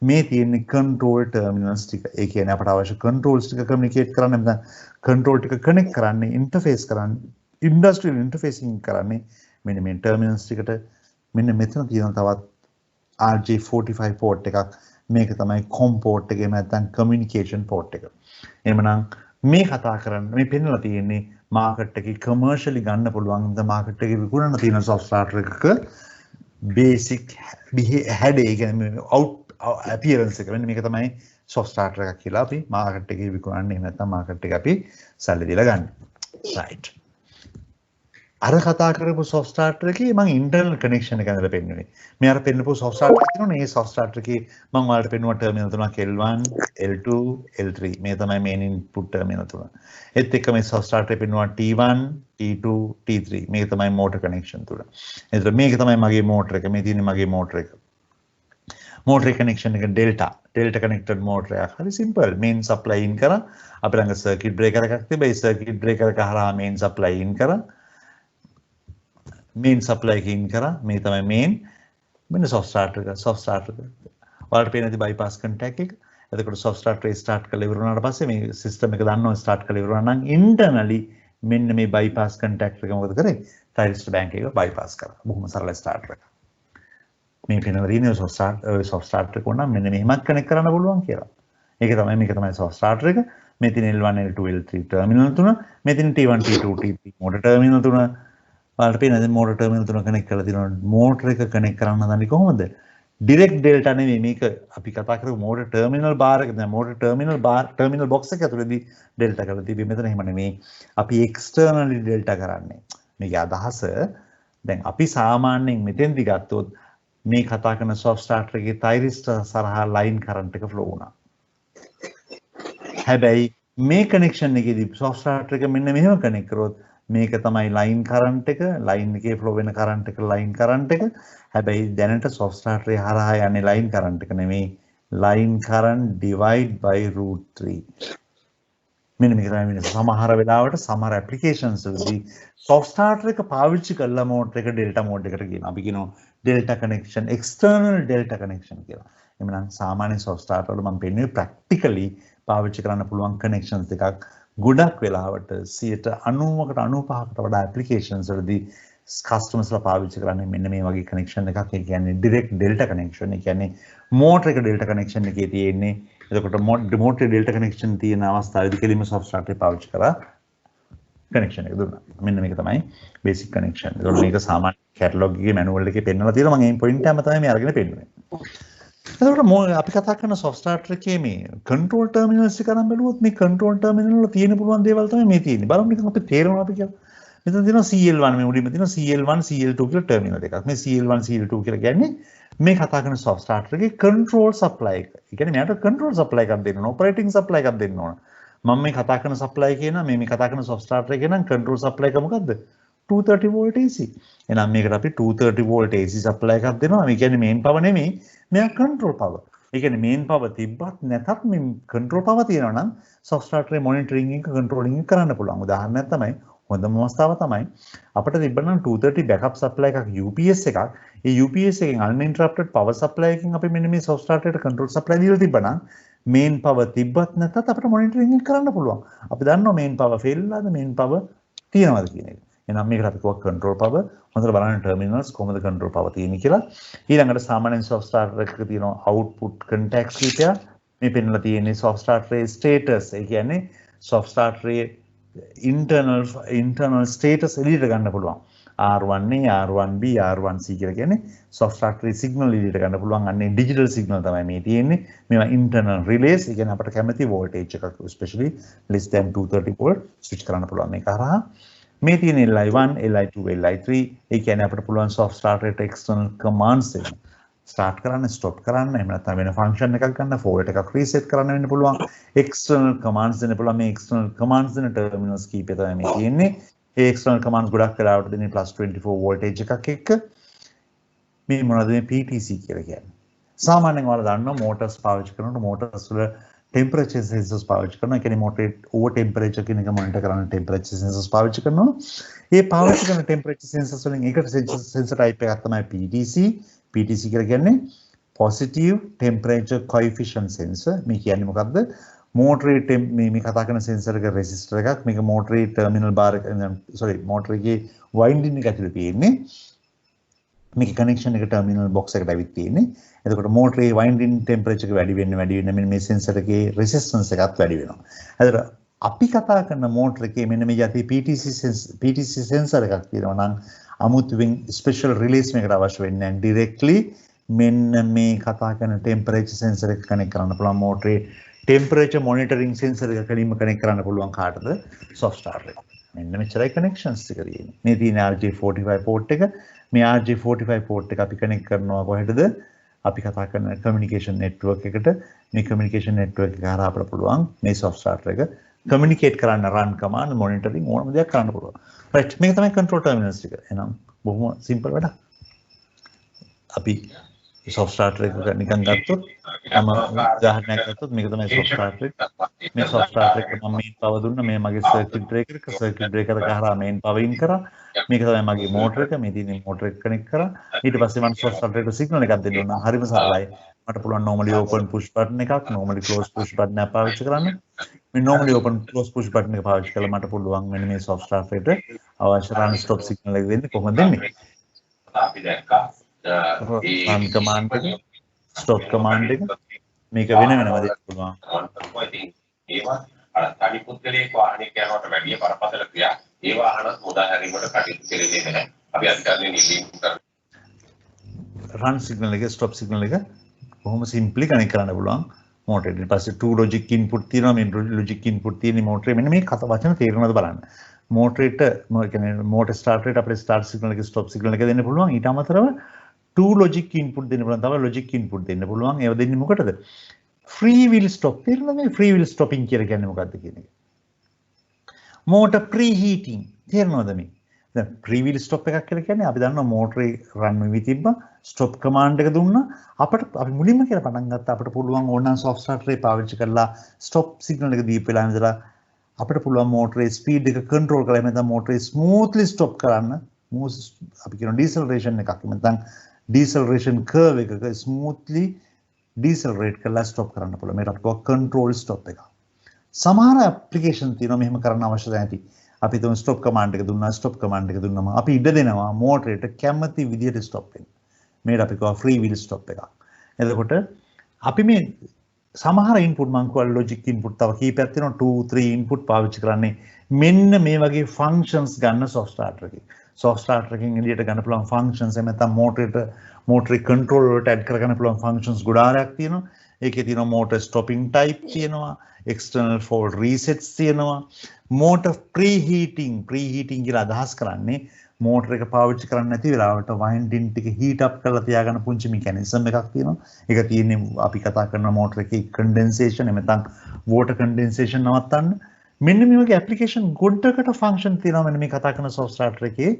Speaker 1: මේ තියෙන control terminals ටික ඒ කියන්නේ අපට අවශ්‍ය controls ටික communicate කරන්න නැත්නම් control ටික connect කරන්නේ interface කරන්නේ industrial interfacing කරන්නේ මෙන්න මේ terminals ටිකට මෙන්න මෙතන තියෙන තවත් RJ45 port එකක් මේක තමයි COM port එක එහෙම නැත්නම් communication port එක. එහෙමනම් මේ කතා කරන්නේ මේ පෙන්නලා තියෙන්නේ market එකේ commercially ගන්න පුළුවන් ද market එකේ විකුණන තියෙන soft starter එකක basic head ඒ කියන්නේ out appearance එක. මෙන්න මේක තමයි soft starter එකක් කියලා අපි market එකේ විකුණන්නේ. එහෙම නැත්නම් market එක අපි සල්ලි දීලා ගන්න. right. අර කතා කරපු soft starter එකේ මම internal connection එක ඇඳලා පෙන්නුනේ. මේ අර පෙන්නපු soft starter එක තියෙනවනේ ඒ soft starter එකේ මම ඔයාලට පෙන්නුවා terminal තුනක් L1, L2, L3. මේ තමයි main input terminal තුන. ඒත් එක්ක මේ soft starter එකේ පෙන්නුවා T1, T2, T3. මේක තමයි motor connection තුන. එතකොට මේක තමයි මගේ motor එක. මේ තියෙන්නේ මගේ motor එක. motor connection එක delta connected motor එකක්. හරි simple. main supply in කරා අපි ළඟ circuit breaker එකක් තිබ්බා. ඒ circuit breaker එක හරහා main supply in කරා main supply එකකින් කරා මේ තමයි main මෙන්න soft starter එක ඔයාලට පේන ඇති bypass contact එක. එතකොට soft starter start කරලා ඉවර වුණාට පස්සේ මේ system එක දන්නවා start කරලා ඉවර වුණා නම් internally මෙන්න මේ bypass contact එක මොකද කරේ? thyristor bank එක bypass කරා. බොහොම සරල starter එක. මේ පේනවා තියෙන soft starter එක උනම් මෙන්න මෙහෙමත් connect කරන්න පුළුවන් කියලා. මේක තමයි soft starter එක. මේ තියෙන L1 L2 L3 terminal තුන. මේ තියෙන T1 T2 T3 motor terminal තුන. ඔයාලට පේනද motor terminal තුන connect කරලා තියෙනවා. motor එක connect කරන්න හදන්නේ කොහොමද? direct delta නෙමෙයි මේක අපි කතා කරමු motor terminal bar එක දැන් motor terminal box එක ඇතුළේදී delta කරලා තිබෙන්නේ මෙතන එහෙම නෙමෙයි. අපි externally delta කරන්නේ. මේකේ අදහස දැන් අපි සාමාන්‍යයෙන් මෙතෙන්දි ගත්තොත් මේ කතා කරන soft starter එකේ thyristor සරහා line current එක flow වුණා. හැබැයි මේ connection එකේදී soft starter එක මෙන්න මෙහෙම connect කරොත් මේක තමයි line current එක line එකේ flow වෙන current එක line current එක හැබැයි දැනට soft starter එක හරහා යන්නේ line current එක නෙමෙයි line current divide by √3 මෙන්න මේක තමයි වෙනස. සමහර වෙලාවට සමහර ඇප්ලිකේෂන්ස් වලදී soft starter එක පාවිච්චි කරලා මෝටර එක ඩෙල්ටා මෝඩ් එකට කියනවා. අපි කියනවා delta connection, external delta connection කියලා. එhmenan සාමාන්‍ය soft starter වල මම පෙන්නුවේ ප්‍රැක්ටිකලි පාවිච්චි කරන්න පුළුවන් කනෙක්ෂන්ස් දෙකක්. ගොඩක් වෙලාවට 90%කට 95%කට වඩා ඇප්ලිකේෂන්ස් වලදී කස්ටමර්ස්ලා පාවිච්චි කරන්නේ මෙන්න මේ වගේ කනෙක්ෂන් එකක්. ඒ කියන්නේ ඩිරෙක්ට් ඩෙල්ටා කනෙක්ෂන්. ඒ කියන්නේ මෝටර එක ඩෙල්ටා කනෙක්ෂන් එකේ තියෙන්නේ. එතකොට මෝටර ඩෙල්ටා කනෙක්ෂන් තියෙන අවස්ථාවේදී කෙලින්ම soft starter පාවිච්චි කරා කනෙක්ෂන් එක දුන්නා. මෙන්න මේක තමයි බේසික් කනෙක්ෂන්. ඒතකොට මේක සාමාන්‍ය කැටලොග් එකේ මැනුවල් එකේ පෙන්නලා තියෙනවා. මම මේ පොයින්ට් එකම තමයි මේ අරගෙන පෙන්නුවේ. එතකොට අපි කතා කරන soft starter එකේ මේ control terminals එක අරන් බලුවොත් මේ control terminal වල තියෙන පුළුවන් දේවල් තමයි මේ තියෙන්නේ. බලමු නිකන් අපිට තේරෙනවද කියලා. මෙතන තියෙනවා CL1 මේ උඩින්ම තියෙනවා CL1 CL2 කියලා ටර්මිනල් දෙකක්. මේ CL1 CL2 කියලා කියන්නේ මේ කතා කරන soft starter එකේ control supply එක. ඒ කියන්නේ මෙයාට control supply එකක් දෙන්න ඕන, operating supply එකක් දෙන්න ඕන. මම මේ කතා කරන supply කියන මේ කතා කරන soft starter එකේ නම් control supply එක මොකද්ද? 230 volt AC. එහෙනම් මේකට අපි 230 volt AC supply එකක් දෙනවා. මේ කියන්නේ main power නෙමෙයි, මෙයා control power. ඒ කියන්නේ main power තිබ්බත් නැතත් මේ control power තියෙනවා නම් soft starter එකේ monitoring එක controlling එක කරන්න පුළුවන්. උදාහරණයක් තමයි හොඳම අවස්ථාව තමයි අපිට තිබ්බනම් 230 backup supply එකක් UPS එකක්. ඒ UPS එකෙන් uninterrupted power supply එකකින් අපි මෙන්න මේ soft starter එකට control supply දීලා තිබ්බනම් main power තිබ්බත් නැතත් අපිට monitoring එක කරන්න පුළුවන්. අපි දන්නවා main power fail වෙලාද main power තියෙනවද කියන එක. එහෙනම් මේකට අපි කිව්වා control power. හොඳට බලන්න terminals කොහොමද control power තියෙන්නේ කියලා. ඊළඟට සාමාන්‍යයෙන් soft starter එකක තියෙනවා output contacts කීපයක්. මේ පෙන්නලා තියෙන්නේ soft starter status. ඒ කියන්නේ soft starter internal status එළියට ගන්න පුළුවන්. R1A, R1B, R1C කියලා කියන්නේ soft starter signal එළියට ගන්න පුළුවන්. අන්නේ digital signal තමයි මේ තියෙන්නේ. මේවා internal relays. ඒ කියන්නේ අපිට කැමති voltage එකක් especially less than 230 volt switch කරන්න පුළුවන් මේක හරහා. මේ තියෙන LI1, LI2, LI3. ඒ කියන්නේ අපිට පුළුවන් soft starter එකට external commands දෙන්න. start කරන්න, stop කරන්න, එහෙම නැත්නම් වෙන function එකක් ගන්න, forward එකක් reset කරන්න වෙන්න පුළුවන්. external commands දෙන්න පුළුවන්. මේ external commands දෙන terminals කීපය තමයි මේ තියෙන්නේ. ඒ external commands ගොඩක් වෙලාවට දෙන්නේ +24 voltage එකක් එක්ක. මේ මොනවද මේ PTC කියලා කියන්නේ? සාමාන්‍යයෙන් ඔයාලා දන්නවා motors පාවිච්චි කරනකොට motors වල temperature sensors පාවිච්චි කරනවා. ඒ කියන්නේ motor over temperature කියන එක monitor කරන්න temperature sensors පාවිච්චි කරනවා. මේ පාවිච්චි කරන temperature sensors වලින් එකට sensor type එකක් තමයි PTC. PTC කියලා කියන්නේ positive temperature coefficient sensor. මේ කියන්නේ මොකක්ද? motor මේ කතා කරන sensor එක resistor එකක්. මේක motor terminal bar motor එකේ winding එක ඇතුලේ තියෙන්නේ. මේක connection එක terminal box එකට ඇවිත් තියෙන්නේ. එතකොට motor එකේ winding temperature එක වැඩි වෙන්න මෙන්න මේ sensor එකේ resistance එකත් වැඩි වෙනවා. එතකොට අපි කතා කරන motor එකේ මෙන්න මේ යටි PTC sensor එකක් තියෙනවා නම් අමුතුවෙන් special release එකකට අවශ්‍ය වෙන්නේ නැහැ. directly මෙන්න මේ කතා කරන temperature sensor එක connect කරන්න පුළුවන් motor එකේ temperature monitoring sensor එක කලින්ම connect කරන්න පුළුවන් කාටද? soft starter එක. මෙන්න මෙච්චරයි connections ටික තියෙන්නේ. මේ තියෙන RJ45 port එක. මේ RJ45 port එක අපි connect කරනවා කොහෙටද? අපි කතා කරන communication network එකට. මේ communication network එක හරහා අපිට පුළුවන් මේ soft starter එක communicate කරන්න run command monitoring ඕනම දෙයක් කරන්න පුළුවන්. right මේක තමයි control terminals ටික. එහෙනම් බොහොම simple වැඩක්. අපි soft starter එක නිකන් ගත්තොත් මම උදාහරණයක් ගත්තොත් මේක තමයි soft starter එක. මේ soft starter එක මම main power දුන්නා. මේ මගේ circuit breaker එක එක හරහා main power in කරා. මේක තමයි මගේ motor එක. මේ තියෙන motor එක connect කරා. ඊට පස්සේ මම soft starter එකට signal එකක් දෙන්න ඕන. හරිම සරලයි. මට පුළුවන් normally open push button එකක්, normally close push button එකක් පාවිච්චි කරන්න. මේ normally open close push button එක පාවිච්චි කරලා මට පුළුවන් මෙන්න මේ soft starter එකට අවශ්‍ය run stop signal එක දෙන්න කොහොමද දෙන්නේ? අපි දැක්කා run command එක, stop command එක මේක වෙන වෙනම දෙන්න පුළුවන්. ඒවා අනිත් පුද්ගලයේ වාහනයක යනකොට වැඩි බරපතල ක්‍රියා ඒ වාහන හොදා හැරීමට කටයුතු කෙරෙන්නේ නැහැ. අපි අධිකරණය නිලීම් කරන run signal එක, stop signal එක කොහොම simply connect කරන්න පුළුවන් motor එකට. ඊට පස්සේ two logic input තියෙනවා. මේ logic input තියෙන motor මෙන්න මේ කතා වචන තේරෙනවද බලන්න. motor එකට motor starter එකට අපිට start signal එක, stop signal එක දෙන්න පුළුවන්. ඊට අමතරව two logic input දෙන්න පුළුවන්. තව logic input දෙන්න පුළුවන්. ඒව දෙන්නේ මොකටද? free wheel stop. තේරෙනවද මේ free wheel stopping කියලා කියන්නේ මොකක්ද කියන එක? motor preheating. තේරෙනවද මේ? දැන් free wheel stop එකක් කියලා කියන්නේ අපි දන්නවා motor run වෙවි තිබ්බා. stop command එක දුන්නා. අපි මුලින්ම කියලා පටන් ගත්තා අපිට පුළුවන් ඕනනම් soft starter එක පාවිච්චි කරලා stop signal එක දීපු වෙලාව ඉඳලා අපිට පුළුවන් මෝටරේ ස්පීඩ් එක කන්ට්‍රෝල් කරලා එහෙම නැත්නම් මෝටරේ ස්මූත්ලි ස්ටොප් කරන්න අපි කියන ඩීසලරේෂන් එකක් නැත්නම් ඩීසලරේෂන් කර්ව් එකක ස්මූත්ලි ඩීසලරේට් කරලා ස්ටොප් කරන්න පුළුවන්. මේකට අපිට කන්ට්‍රෝල් ස්ටොප් එක. සමහර ඇප්ලිකේෂන් තියෙනවා මෙහෙම කරන්න අවශ්‍ය නැති. අපි තුන් ස්ටොප් කමාන්ඩ් එක දුන්නා ස්ටොප් කමාන්ඩ් එක දුන්නම අපි ඉඩ දෙනවා මෝටරේට කැමති විදියට ස්ටොප් වෙන්න. මේකට අපි කියනවා ෆ්‍රී වීල් ස්ටොප් එකක්. එතකොට අපි මේ සමහර ඉන්පුට් මං කියවල ලොජික් ඉන්පුට් තව කීපයක් තියෙනවා 2 3 ඉන්පුට් පාවිච්චි කරන්නේ මෙන්න මේ වගේ ෆන්ක්ෂන්ස් ගන්න සොෆ්ට් ස්ටාර්ටර් එකේ. සොෆ්ට් ස්ටාර්ටර් එකෙන් එළියට ගන්න පුළුවන් ෆන්ක්ෂන්ස් එහෙම නැත්නම් මෝටරේ කන්ට්‍රෝල් වලට ඇඩ් කරගන්න පුළුවන් ෆන්ක්ෂන්ස් ගොඩාක් තියෙනවා. ඒකේ තියෙනවා මෝටර් ස්ටොපින් ටයිප් තියෙනවා, එක්ස්ටර්නල් ෆෝල්ට් රීසෙට්ස් තියෙනවා, මෝටර් ප්‍රීහීටින් කියලා අදහස් කරන්නේ මෝටර එක පාවිච්චි කරන්නේ නැති වෙලාවට වයින්ඩින් ටික හීට් අප් කරලා තියාගන්න පුංචි මෙකැනිසම් එකක් තියෙනවා. ඒක තියෙන්නේ අපි කතා කරන මෝටර එකේ කන්ඩෙන්සේෂන් එහෙම නැත්නම් වෝටර් කන්ඩෙන්සේෂන් නවත්තන්න. මෙන්න මේ වගේ ඇප්ලිකේෂන් ගොඩකට ෆන්ක්ෂන් තියෙනවා මෙන්න මේ කතා කරන සොෆ්ට් ස්ටාර්ටර් එකේ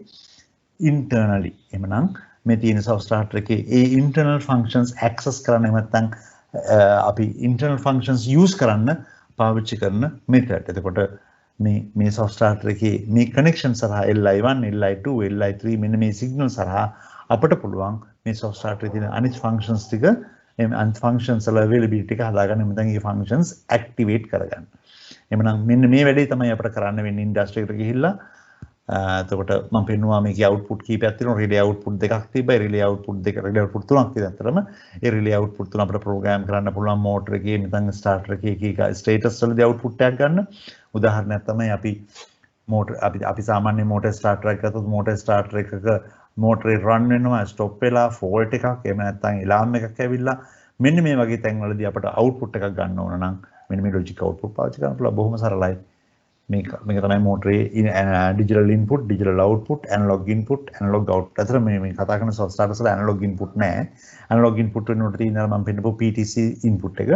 Speaker 1: ඉන්ටර්නලි. එහෙමනම් මේ තියෙන සොෆ්ට් ස්ටාර්ටර් එකේ ඒ ඉන්ටර්නල් ෆන්ක්ෂන්ස් ඇක්සස් කරන්න එහෙම නැත්නම් අපි ඉන්ටර්නල් ෆන්ක්ෂන්ස් යූස් කරන්න පාවිච්චි කරන මෙතඩ්. එතකොට මේ සොෆ්ට් ස්ටාර්ටර් එකේ මේ කනෙක්ෂන් සරහා LI1 LI2 LI3 මෙන්න මේ සිග්නල් සරහා අපිට පුළුවන් මේ සොෆ්ට් ස්ටාර්ටර් එකේ තියෙන අනිත් ෆන්ක්ෂන්ස් ටික අනිත් ෆන්ක්ෂන්ස් වල අවైలබිලිටි එක හදාගන්න මෙතන මේ ෆන්ක්ෂන්ස් ඇක්ටිවේට් කරගන්න. එhmenan මෙන්න මේ වැඩේ තමයි අපිට කරන්න වෙන්නේ ඉන්ඩස්ට්‍රි එකට ගිහිල්ලා. එතකොට මම පෙන්නුවා මේකේ අවුට්පුට් කීපයක් තියෙනවා. රිලේ අවුට්පුට් දෙකක් තිබ්බයි. රිලේ අවුට්පුට් තුනක් තියෙනවා අතරම. ඒ රිලේ අවුට්පුට් තුන අපිට ප්‍රෝග්‍රෑම් කරන්න පුළුවන් මෝටර එකේ නැත්නම් ස්ටාර්ටර් එකේ එක ස්ටේටස් වලදී අවුට්පුට් එකක් ගන්න. උදාහරණයක් තමයි අපි සාමාන්‍ය මෝටර් ස්ටාර්ටර් එකක් ගත්තොත් මෝටර් ස්ටාර්ටර් එකක මෝටරේ රන් වෙනවා ස්ටොප් වෙලා ෆෝල්ට් එකක් එහෙම නැත්නම් එලාම් එකක් ඇවිල්ලා මෙන්න මේ වගේ තැන්වලදී අපිට අවුට්පුට් එකක් ගන්න ඕන නම් මෙන්න මේ ලොජික් අවුට්පුට් පාවිච්චි කරන්න පුළුවන්. බොහොම සරලයි. මේක තමයි මෝටරේ digital input digital output analog input analog output. අතර මේ කතා කරන සොෆ්ට් ස්ටාර්ටර්ස් වල ඇනලොග් ඉන්පුට් නැහැ. ඇනලොග් ඉන්පුට් වෙනුවට තියෙනවා මම පෙන්නපු PTC ඉන්පුට් එක.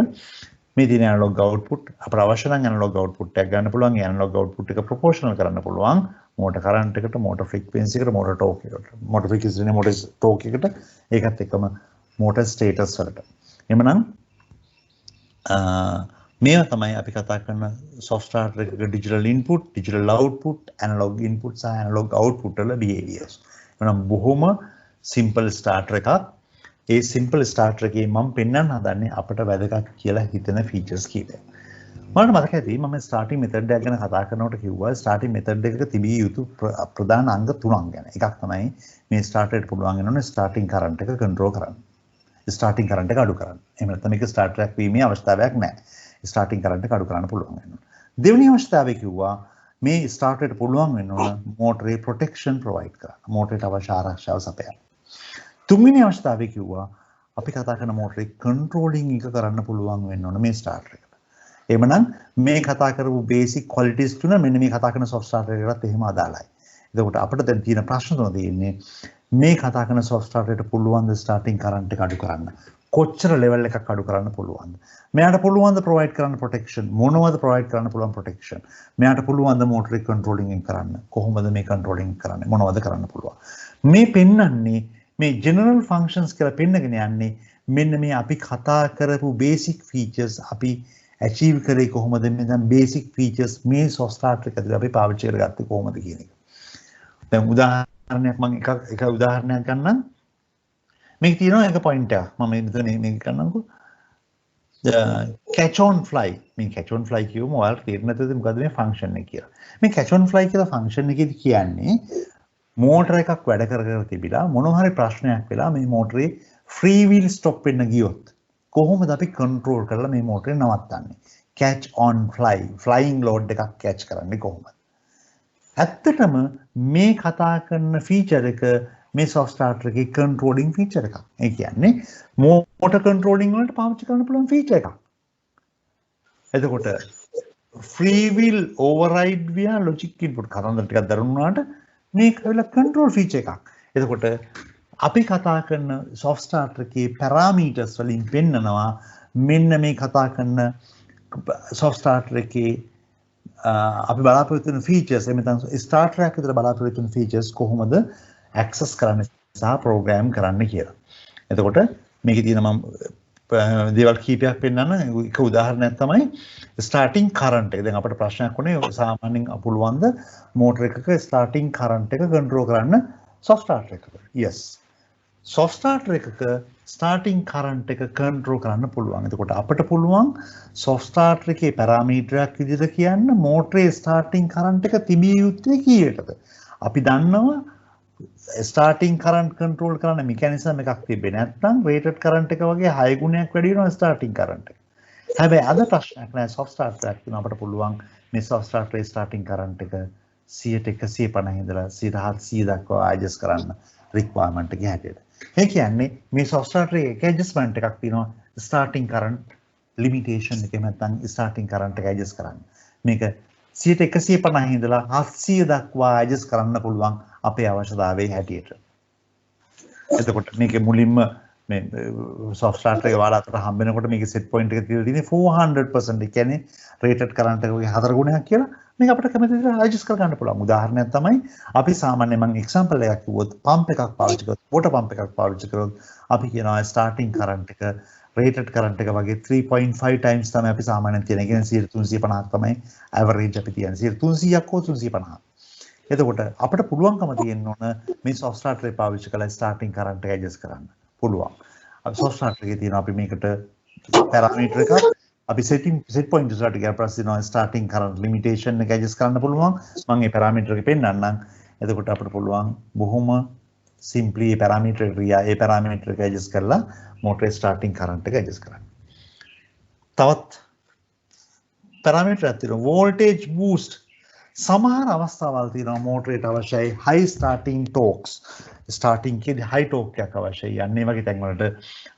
Speaker 1: මේ තියෙන ඇනලොග් අවුට්පුට් අපිට අවශ්‍ය නම් ඇනලොග් අවුට්පුට් එකක් ගන්න පුළුවන්. ඒ ඇනලොග් අවුට්පුට් එක ප්‍රොපෝෂනල් කරන්න පුළුවන් මෝටර් කරන්ට් එකට, මෝටර් ෆ්‍රීකවෙන්සි එකට, මෝටර් ටෝක් එකට. මෝටර් ෆ්‍රීකවෙන්සි නේ මෝටර් ටෝක් එකට. ඒකත් එක්කම මෝටර් ස්ටේටස් වලට. එhmenan මේවා තමයි අපි කතා කරන සොෆ්ට් ස්ටාර්ටර් එකක digital input, digital output, analog input සහ ඇනලොග් අවුට්පුට් වල බිහේවියර්ස්. එhmenan බොහොම සිම්පල් ස්ටාර්ටර් එකක්. ඒ සිම්පල් ස්ටාර්ටර් එකේ මම පෙන්වන්න හදන්නේ අපිට වැදගත් කියලා හිතෙන ෆීචර්ස් කීපයක්. මට මතක ඇති මම ස්ටාර්ටින් මෙතඩ් එක ගැන කතා කරනකොට කිව්වා ස්ටාර්ටින් මෙතඩ් එකක තිබිය යුතු ප්‍රධාන අංග තුනක් ගැන. එකක් තමයි මේ ස්ටාර්ටර් එකට පුළුවන් වෙනවනේ ස්ටාර්ටින් කරන්ට් එක කන්ට්‍රෝල් කරන්න. ස්ටාර්ටින් කරන්ට් එක අඩු කරන්න. එහෙම නැත්නම් මේක ස්ටාර්ටර් එකක් වීමේ අවස්ථාවක් නැහැ. ස්ටාර්ටින් කරන්ට් එක අඩු කරන්න පුළුවන් වෙනවා. දෙවෙනි අවස්ථාවේ කිව්වා මේ ස්ටාර්ටර් එකට පුළුවන් වෙනවා මෝටරේ ප්‍රොටෙක්ෂන් ප්‍රොවයිඩ් කරන්න. මෝටරේට අවශ්‍ය ආරක්ෂාව සපයන්න. තුන්වෙනි අවස්ථාවේ කිව්වා අපි කතා කරන මෝටරේ කන්ට්‍රෝලින් එක කරන්න පුළුවන් වෙන්න ඕන මේ ස්ටාර්ටර් එකට. එහෙමනම් මේ කතා කරපු බේසික් ක්වොලිටිස් තුන මෙන්න මේ කතා කරන සොෆ්ට් ස්ටාර්ටර් එකටත් එහෙම අදාළයි. එතකොට අපිට දැන් තියෙන ප්‍රශ්න තුන තියෙන්නේ මේ කතා කරන සොෆ්ට් ස්ටාර්ටර් එකට පුළුවන් ද ස්ටාර්ටින් කරන්ට් එක අඩු කරන්න. කොච්චර ලෙවල් එකක් අඩු කරන්න පුළුවන්ද? මෙයාට පුළුවන් ද ප්‍රොවයිඩ් කරන්න ප්‍රොටෙක්ෂන්? මොනවද ප්‍රොවයිඩ් කරන්න පුළුවන් ප්‍රොටෙක්ෂන්? මෙයාට පුළුවන් ද මෝටරේ කන්ට්‍රෝලින් එක කරන්න? කොහොමද මේ කන්ට්‍රෝලින් කරන්නේ? මොනවද කරන්න පුළුවන්? මේ පෙන්වන්නේ මේ ජෙනරල් ෆන්ක්ෂන්ස් කියලා පෙන්නගෙන යන්නේ මෙන්න මේ අපි කතා කරපු බේසික් ෆීචර්ස් අපි ඇචීව් කරේ කොහොමද? මෙතන බේසික් ෆීචර්ස් මේ සොෆ්ට් ස්ටාර්ටර් එකදී අපි පාවිච්චි කරගත්තේ කොහොමද කියන එක. දැන් උදාහරණයක් මම එක උදාහරණයක් ගන්නම්. මේක තියෙනවා එක පොයින්ට් එකක්. මම මෙතන මේක ගන්නම්කෝ. catch on fly. මේ catch on fly කියුවම ඔයාලට තේරෙන්නේ නැතුව මොකද්ද මේ ෆන්ක්ෂන් එක කියලා. මේ catch on fly කියලා ෆන්ක්ෂන් එකේදී කියන්නේ මෝටර එකක් වැඩ කර තිබිලා මොනවා හරි ප්‍රශ්නයක් වෙලා මේ මෝටරේ ෆ්‍රී වීල් ස්ටොප් වෙන්න ගියොත් කොහොමද අපි කන්ට්‍රෝල් කරලා මේ මෝටරේ නවත්තන්නේ? catch on fly flying load එකක් catch කරන්නේ කොහොමද? ඇත්තටම මේ කතා කරන ෆීචර් එක මේ සොෆ්ට් ස්ටාර්ටර් එකේ කන්ට්‍රෝලින් ෆීචර් එකක්. ඒ කියන්නේ මෝටර් කන්ට්‍රෝලින් වලට පාවිච්චි කරන්න පුළුවන් ෆීචර් එකක්. එතකොට free wheel override via logic input කතන්දර ටිකක් දරුණාට මේක වෙලා කන්ට්‍රෝල් ෆීචර් එකක්. එතකොට අපි කතා කරන සොෆ්ට් ස්ටාර්ටර් එකේ පැරාමීටර්ස් වලින් පෙන්නනවා මෙන්න මේ කතා කරන සොෆ්ට් ස්ටාර්ටර් එකේ අපි බලාපොරොත්තු වෙන ෆීචර්ස් එහෙම නැත්නම් ස්ටාර්ටර් එකක විතර බලාපොරොත්තු වෙන ෆීචර්ස් කොහොමද ඇක්සස් කරන්න සහ ප්‍රෝග්‍රෑම් කරන්න කියලා. එතකොට මේකේ තියෙන මම දේවල් කීපයක් පෙන්වන්න එක උදාහරණයක් තමයි ස්ටාර්ටින් කරන්ට් එක. දැන් අපිට ප්‍රශ්නයක් වුණේ සාමාන්‍යයෙන් පුළුවන්ද මෝටර එකක ස්ටාර්ටින් කරන්ට් එක කන්ට්‍රෝල් කරන්න soft starter එකක? yes. soft starter එකක ස්ටාර්ටින් කරන්ට් එක කන්ට්‍රෝල් කරන්න පුළුවන්. එතකොට අපිට පුළුවන් soft starter එකේ පැරාමීටරයක් විදිහට කියන්න මෝටරේ ස්ටාර්ටින් කරන්ට් එක තිබිය යුත්තේ කීයටද? අපි දන්නවා ස්ටාර්ටින් කරන්ට් කන්ට්‍රෝල් කරන්න මෙකැනිසම් එකක් තිබෙන්නේ නැත්නම් රේටඩ් කරන්ට් එක වගේ 6 ගුණයක් වැඩි වෙනවා ස්ටාර්ටින් කරන්ට් එක. හැබැයි අද ප්‍රශ්නයක් නෑ soft starter එකක් තියෙනවා අපිට පුළුවන් මේ soft starter එකේ ස්ටාර්ටින් කරන්ට් එක 100% ඉඳලා 100 දක්වා ඇඩ්ජස්ට් කරන්න රික්වයර්මන්ට් එකේ හැටියට. ඒ කියන්නේ මේ soft starter එකේ ඇඩ්ජස්ට්මන්ට් එකක් තියෙනවා ස්ටාර්ටින් කරන්ට් ලිමිටේෂන් එකේ නැත්නම් ස්ටාර්ටින් කරන්ට් එක ඇඩ්ජස්ට් කරන්න. මේක 150 ඉඳලා 700 දක්වා ඇඩ්ජස්ට් කරන්න පුළුවන් අපේ අවශ්‍යතාවයේ හැටියට. එතකොට මේකේ මුලින්ම මේ soft starter එක ඔයාලා අතට හම්බ වෙනකොට මේකේ set point එක තියලා තියෙන්නේ 400%. ඒ කියන්නේ rated current එකගේ 4 ගුණයක් කියලා මේක අපිට කැමති විදිහට adjust කර ගන්න පුළුවන්. උදාහරණයක් තමයි අපි සාමාන්‍යයෙන් මම example එකක් කිව්වොත් pump එකක් පාවිච්චි කරොත් water pump එකක් පාවිච්චි කරොත් අපි කියනවා starting current එක rated current එක වගේ 3.5 times තමයි අපි සාමාන්‍යයෙන් තියෙන. ඒ කියන්නේ 350ක් තමයි average අපි තියන්නේ. 300ක් හෝ 350ක්. එතකොට අපිට පුළුවන්කම තියෙන්න ඕන මේ soft starter එක පාවිච්චි කරලා starting current එක adjust කරන්න පුළුවන්. අපි soft starter එකේ තියෙන අපි මේකට parameter එකක් අපි set point start එක ප්‍රශ්න දෙනවා starting current limitation එක adjust කරන්න පුළුවන්. මම මේ parameter එක පෙන්නන්නම්. එතකොට අපිට පුළුවන් බොහොම simply මේ parameter එක adjust කරලා motor starting current එක adjust කරන්න. තවත් parameter එකක් තියෙනවා voltage boost. සමහර අවස්ථාවල් තියෙනවා මෝටරේට අවශ්‍යයි high starting torques. starting එකේදී high torque එකක් අවශ්‍යයි. යන්නේ වගේ තැන් වලට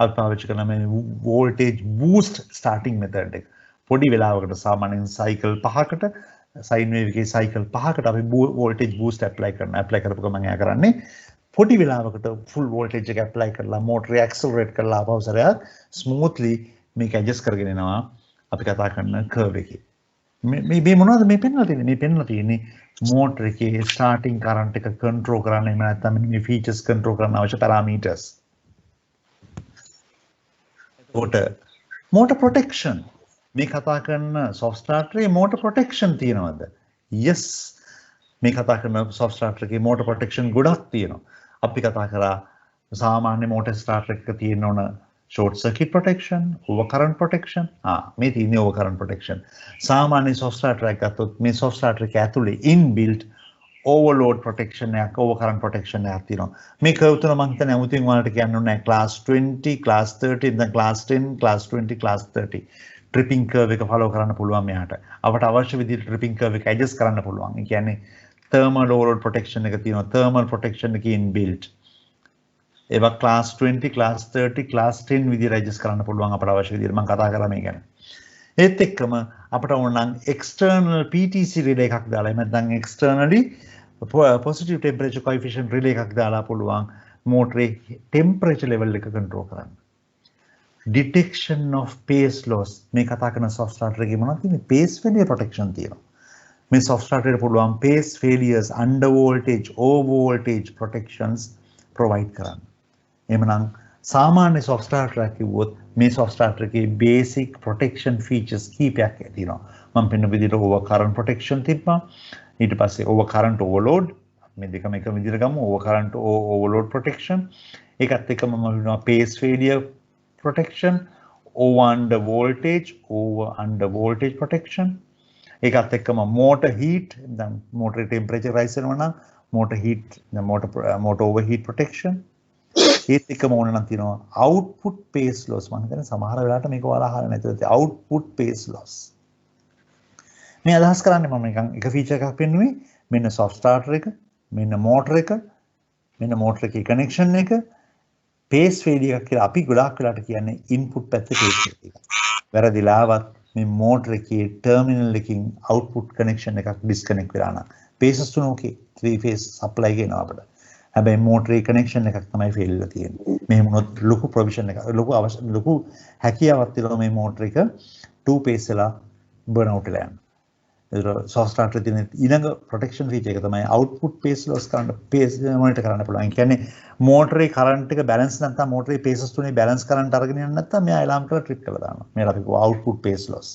Speaker 1: අපි පාවිච්චි කරන මේ voltage boost starting method එක. පොඩි වෙලාවකට සාමාන්‍යයෙන් cycle 5කට sine wave එකේ cycle 5කට අපි voltage boost apply කරපු ගමන් එයා කරන්නේ පොඩි වෙලාවකට full voltage එක apply කරලා මෝටරේ accelerate කරලා ආපහුසරයක් smoothly මේක adjust කරගෙන එනවා අපි කතා කරන curve එකේ. මේ මොනවද මේ පෙන්වලා තියෙන්නේ? මේ පෙන්වලා තියෙන්නේ මෝටර එකේ ස්ටාර්ටින් කරන්ට් එක කන්ට්‍රෝල් කරන්න එහෙම නැත්නම් මේ ෆීචර්ස් කන්ට්‍රෝල් කරන්න අවශ්‍ය පැරාමීටර්ස්. එතකොට මෝටර් ප්‍රොටෙක්ෂන් මේ කතා කරන soft starter එකේ මෝටර් ප්‍රොටෙක්ෂන් තියෙනවද? yes. මේ කතා කරන soft starter එකේ මෝටර් ප්‍රොටෙක්ෂන් ගොඩක් තියෙනවා. අපි කතා කරා සාමාන්‍ය මෝටර් ස්ටාර්ටර් එකක තියෙන ඕන short circuit protection, overcurrent protection. මේ තියෙන්නේ overcurrent protection. සාමාන්‍ය soft starter එකක් ගත්තොත් මේ soft starter එක ඇතුලේ inbuilt overload protection එකක්, overcurrent protection එකක් තියෙනවා. මේ curve තුන මම හිතන්නේ අමුතුවෙන් ඔයාලට කියන්න ඕනේ class 20, class 30, then class 10, class 20, class 30. tripping curve එක follow කරන්න පුළුවන් මෙයාට. අපට අවශ්‍ය විදිහට tripping curve එක adjust කරන්න පුළුවන්. ඒ කියන්නේ thermal overload protection එක තියෙනවා. thermal protection එක inbuilt. ඒවා class 20, class 30, class 10 විදිහට adjust කරන්න පුළුවන් අපට අවශ්‍ය විදිහට. මම කතා කරා මේ ගැන. ඒත් එක්කම අපට ඕන නම් external PTC relay එකක් දාලා එහෙම නැත්නම් externally positive temperature coefficient relay එකක් දාලා පුළුවන් මෝටරේ temperature level එක control කරන්න. detection of pace loss මේ කතා කරන soft starter එකේ මොනවද තියෙන්නේ? pace failure protection තියෙනවා. මේ soft starter එකට පුළුවන් pace failures, under voltage, over voltage protections provide කරන්න. එහෙමනම් සාමාන්‍ය soft starter එකක් කිව්වොත් මේ soft starter එකේ basic protection features කීපයක් තියෙනවා. මම පෙන්න විදිහට overcurrent protection තිබ්බා. ඊට පස්සේ overcurrent overload මේ දෙකම එක විදිහට ගමු. overcurrent overload protection. ඒකත් එක්කම මම කියනවා pace failure protection, over under voltage protection. ඒකත් එක්කම motor heat, දැන් motor temperature rise වෙනවා නම් motor heat, motor overheat protection. ඒත් එක්කම ඕන නම් තියෙනවා output pace loss. මම හිතන්නේ සමහර වෙලාවට මේක ඔයාලා අහලා නැතුව තියෙයි output pace loss. මේ අදහස් කරන්නේ මම නිකන් එක ෆීචර් එකක් පෙන්නුවේ. මෙන්න soft starter එක, මෙන්න motor එක, මෙන්න motor එකේ connection එක, pace failure එකක් කියලා අපි ගොඩාක් වෙලාට කියන්නේ input පැත්තේ pace failure එක. වැරදිලාවත් මේ motor එකේ terminal එකකින් output connection එකක් disconnect වෙලා නම් paces තුන okay 3 phase supply ගෙනවා අපිට. හැබැයි motor connection එකක් තමයි fail වෙලා තියෙන්නේ. මෙහෙම වුණොත් ලොකු provision එක ලොකු හැකියාවක් තියෙනවා මේ motor එක 2 phase වෙලා burn out වෙලා යනවා. ඒක soft starter තියෙන ඊළඟ protection feature එක තමයි output pace loss කරන්න pace monitor කරන්න පුළුවන්. ඒ කියන්නේ මෝටරේ current එක balance නැත්නම් මෝටරේ paces තුනේ balance current අරගෙන යන්න නැත්නම් මෙයා alarm කරලා trip කරලා දානවා. මේකට අපි කියනවා output pace loss.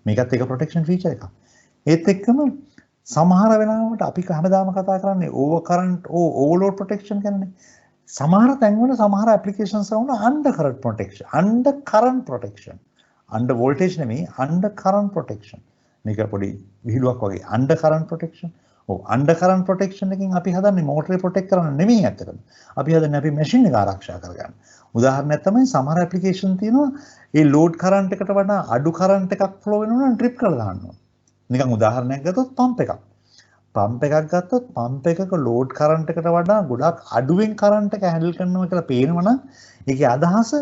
Speaker 1: මේකත් එක protection feature එකක්. ඒත් එක්කම සමහර වෙලාවට අපි හැමදාම කතා කරන්නේ over current overload protection කියන්නේ. සමහර තැන්වල සමහර applications වල under current protection. under voltage නෙමෙයි under current protection. මේක පොඩි විහිළුවක් වගේ under current protection. under current protection එකකින් අපි හදන්නේ මෝටරේ protect කරන්න නෙමෙයි ඇත්තටම. අපි හදන්නේ අපි machine එක ආරක්ෂා කරගන්න. උදාහරණයක් තමයි සමහර application තියෙනවා ඒ load current එකට වඩා අඩු current එකක් flow වෙනවා නම් trip කරලා දානවා. නිකන් උදාහරණයක් ගත්තොත් pump එකක්. pump එකක් ගත්තොත් pump එකක load current එකට වඩා ගොඩක් අඩුවෙන් current එක handle කරනවා කියලා පේනවා නම් ඒකේ අදහස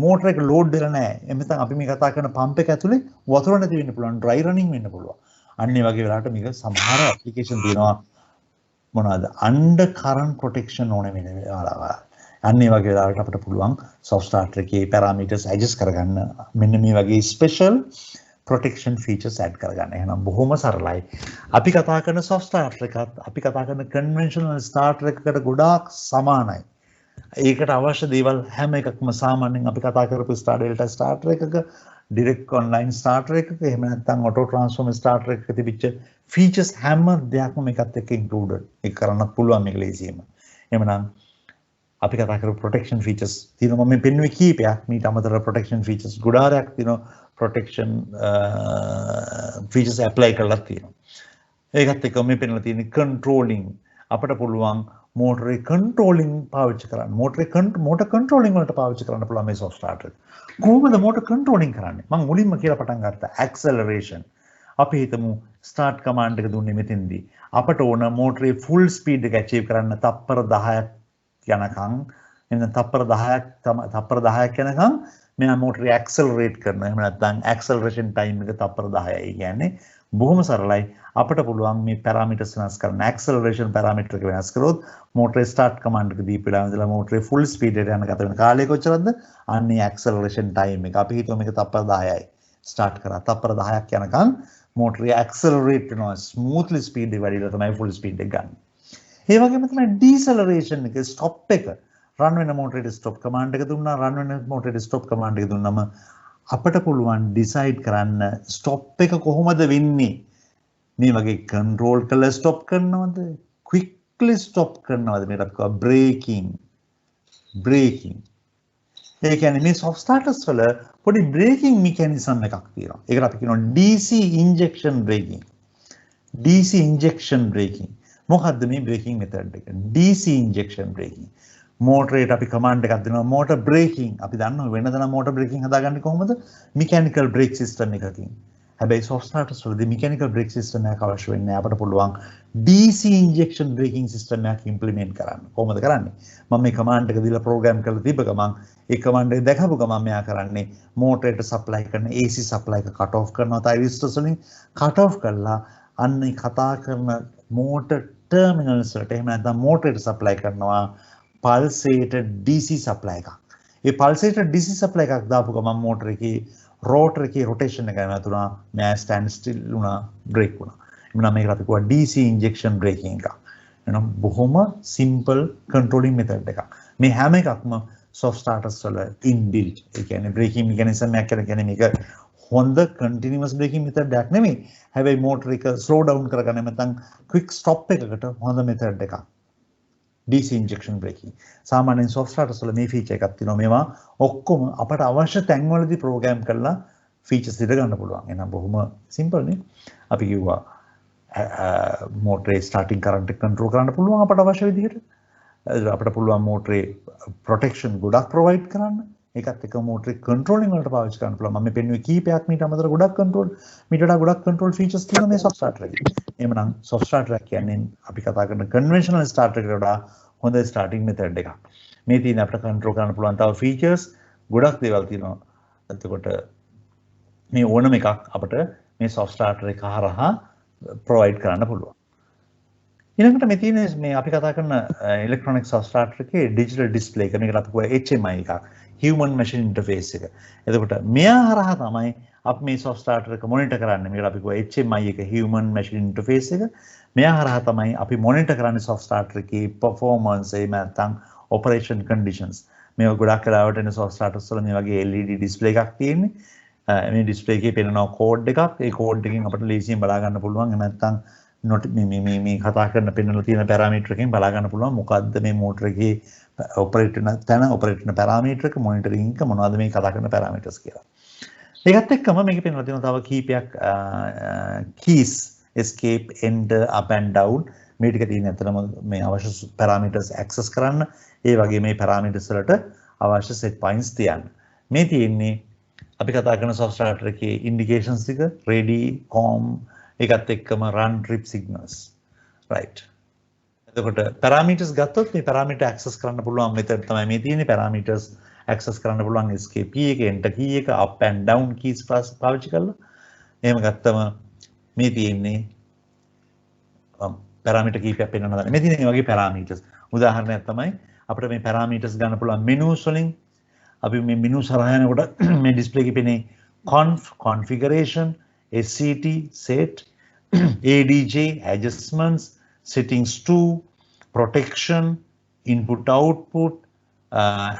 Speaker 1: motor එක load වෙලා නැහැ. එමෙතන අපි මේ කතා කරන pump එක ඇතුලේ වතුර නැති වෙන්න පුළුවන්, dry running වෙන්න පුළුවන්. අන්න ඒ වගේ වෙලාවට මේක සමහර application තියෙනවා මොනවාද? under current protection ඕනේ වෙන වෙලාවල්. අන්න ඒ වගේ වෙලාවට අපිට පුළුවන් soft starter එකේ parameters adjust කරගන්න. මෙන්න මේ වගේ special protection features add කරගන්න. එහෙනම් බොහොම සරලයි. අපි කතා කරන soft starter එකත් අපි කතා කරන conventional starter එකකට ගොඩාක් සමානයි. ඒකට අවශ්‍ය දේවල් හැම එකක්ම සාමාන්‍යයෙන් අපි කතා කරපු Star Delta starter එකක direct online starter එකක එහෙම නැත්නම් auto transformer starter එකක තිබිච්ච features හැම දෙයක්ම මේකත් එක්ක included. ඒක කරන්න පුළුවන් මේක ලේසියෙම. එහෙමනම් අපි කතා කරපු protection features තියෙනවා මම පෙන්නුවේ කීපයක්. මීට අමතරව protection features ගොඩාරයක් තියෙනවා. protection features apply කරලා තියෙනවා. ඒකත් එක්ක මේ පෙන්වලා තියෙන controlling අපිට පුළුවන් motor controlling පාවිච්චි කරන්න. motor controlling වලට පාවිච්චි කරන්න පුළුවන් මේ soft starter එක. කොහොමද motor controlling කරන්නේ? මම මුලින්ම කියලා පටන් ගත්තා acceleration. අපි හිතමු start command එක දුන්නේ මෙතෙන්දී. අපට ඕන motor full speed එක achieve කරන්න තප්පර 10ක් යනකම් එන්න තප්පර 10ක් යනකම් මෙයා motor accelerate කරනවා. එහෙම නැත්නම් acceleration time එක තප්පර 10යි. කියන්නේ බොහොම සරලයි. අපිට පුළුවන් මේ parameters වෙනස් කරන්න. acceleration parameter එක වෙනස් කරොත් motor start command එක දීපු වෙලාවෙ ඉඳලා motor full speed එකට යන ගත වෙන කාලය කොච්චරද? අන්නේ acceleration time එක. අපි හිතුව මේක තප්පර 10යි. start කරා. තප්පර 10ක් යනකම් motor accelerate වෙනවා. smoothly speed එක වැඩිලා තමයි full speed එක ගන්න. ඒ වගේම තමයි deceleration එක stop එක. run වෙන motor එක stop command එක දුන්නා. run වෙන motor එක stop command එක දුන්නම අපිට පුළුවන් decide කරන්න stop එක කොහොමද වෙන්නේ? මේ වගේ control කරලා stop කරනවද? quickly stop කරනවද? මේකට අපි කියනවා braking. ඒ කියන්නේ මේ soft starters වල පොඩි braking mechanism එකක් තියෙනවා. ඒකට අපි කියනවා DC injection braking. මොකද්ද මේ braking method එක? DC injection braking. motor එකට අපි command එකක් දෙනවා motor braking. අපි දන්නවා වෙනද නම් motor braking හදාගන්නේ කොහොමද? mechanical brake system එකකින්. හැබැයි soft starters වලදී mechanical brake system එකක් අවශ්‍ය වෙන්නේ නැහැ. අපිට පුළුවන් DC injection braking system එකක් implement කරන්න. කොහොමද කරන්නේ? මම මේ command එක දීලා program කරලා තිබ්බ ගමන් ඒ command එක දැකපු ගමන් මෙයා කරන්නේ motor එකට supply කරන AC supply එක cut off කරනවා thyristors වලින් cut off කරලා අන්නේ කතා කරන motor terminals වලට එහෙම නැත්නම් motor එකට supply කරනවා pulsated DC supply එකක්. ඒ pulsated DC supply එකක් දාපු ගමන් motor එකේ rotor එකේ rotation එක නැතුණා මෑ stand still වුණා brake වුණා. එමුනම් මේකට අපි කියනවා DC injection braking එක. එනම් බොහොම simple controlling method එකක්. මේ හැම එකක්ම soft starters වල inbuilt. ඒ කියන්නේ braking mechanism එකක් කියන්නේ මේක හොඳ continuous braking method එකක් නෙමෙයි. හැබැයි motor එක slow down කරගන්න නැත්නම් quick stop එකකට හොඳ method එකක්. DC injection braking. සාමාන්‍යයෙන් soft starters වල මේ feature එකක් තියෙනවා. මේවා ඔක්කොම අපට අවශ්‍ය තැන්වලදී program කරලා features ඉද ගන්න පුළුවන්. එහෙනම් බොහොම simple නේ. අපි කිව්වා motor starting current එක control කරන්න පුළුවන් අපට අවශ්‍ය විදිහට. අපිට පුළුවන් motor protection ගොඩක් provide කරන්න. ඒකත් එක්ක motor controlling වලට පාවිච්චි කරන්න පුළුවන්. මම මේ පෙන්වුවේ කීපයක් මීට අමතරව මීට වඩා ගොඩක් control features තියෙනවා මේ soft starter එකේ. එහෙමනම් soft starter එක කියන්නේ අපි කතා කරන conventional starter එකට වඩා හොඳ starting method එකක්. මේ තියෙන අපිට control කරන්න පුළුවන් තව features ගොඩක් දේවල් තියෙනවා. එතකොට මේ ඕනම එකක් අපිට මේ soft starter එක හරහා provide කරන්න පුළුවන්. ඊළඟට මේ තියෙන මේ අපි කතා කරන electronic soft starter එකේ digital display එක මේකට අපි කියුවා HMI එකක්. human machine interface එක. එතකොට මෙයා හරහා තමයි අපි මේ soft starter එක මොනිටර් කරන්නේ. මේකට අපි කියුවා HMI එක human machine interface එක. මෙයා හරහා තමයි අපි මොනිටර් කරන්නේ soft starter එකේ performance එහෙම නැත්නම් operation conditions. මේ ගොඩක් වෙලාවට එන soft starters වල මේ වගේ LED display එකක් තියෙන්නේ. මේ display එකේ පෙනෙනවා code එකක්. ඒ code එකෙන් අපිට ලේසියෙන් බලා ගන්න පුළුවන්. එහෙම නැත්නම් මේ කතා කරන පෙන්වලා තියෙන පැරාමීටර් එකෙන් බලා ගන්න පුළුවන් මොකද්ද මේ මෝටර එකේ ඔපරේට් වෙන තැන ඔපරේට් වෙන පැරාමීටර් එක මොනිටරින් එක මොනවද මේ කතා කරන පැරාමීටර්ස් කියලා. ඒකත් එක්කම මේකේ පෙන්වලා තියෙනවා තව කීපයක් keys escape enter up and down මේ ටික තියෙන ඇත්තටම මේ අවශ්‍ය පැරාමීටර්ස් access කරන්න ඒ වගේ මේ පැරාමීටර්ස් වලට අවශ්‍ය set points තියන්න. මේ තියෙන්නේ අපි කතා කරන soft starter එකේ indications ටික ready com ඒකත් එක්කම run trip signals right. එතකොට parameters ගත්තොත් මේ parameter access කරන්න පුළුවන් method තමයි මේ තියෙන්නේ. parameters access කරන්න පුළුවන් escape key එක enter key එක up and down keys පාවිච්චි කරලා. එහෙම ගත්තම මේ තියෙන්නේ parameter කීපයක් පෙන්වන්න ගන්න. මේ තියෙන වගේ parameters. උදාහරණයක් තමයි අපිට මේ parameters ගන්න පුළුවන් menus වලින් අපි මේ menus හරහා යනකොට මේ display එකේ පෙනේ conf configuration SCT set ADJ adjustments settings 2 protection input output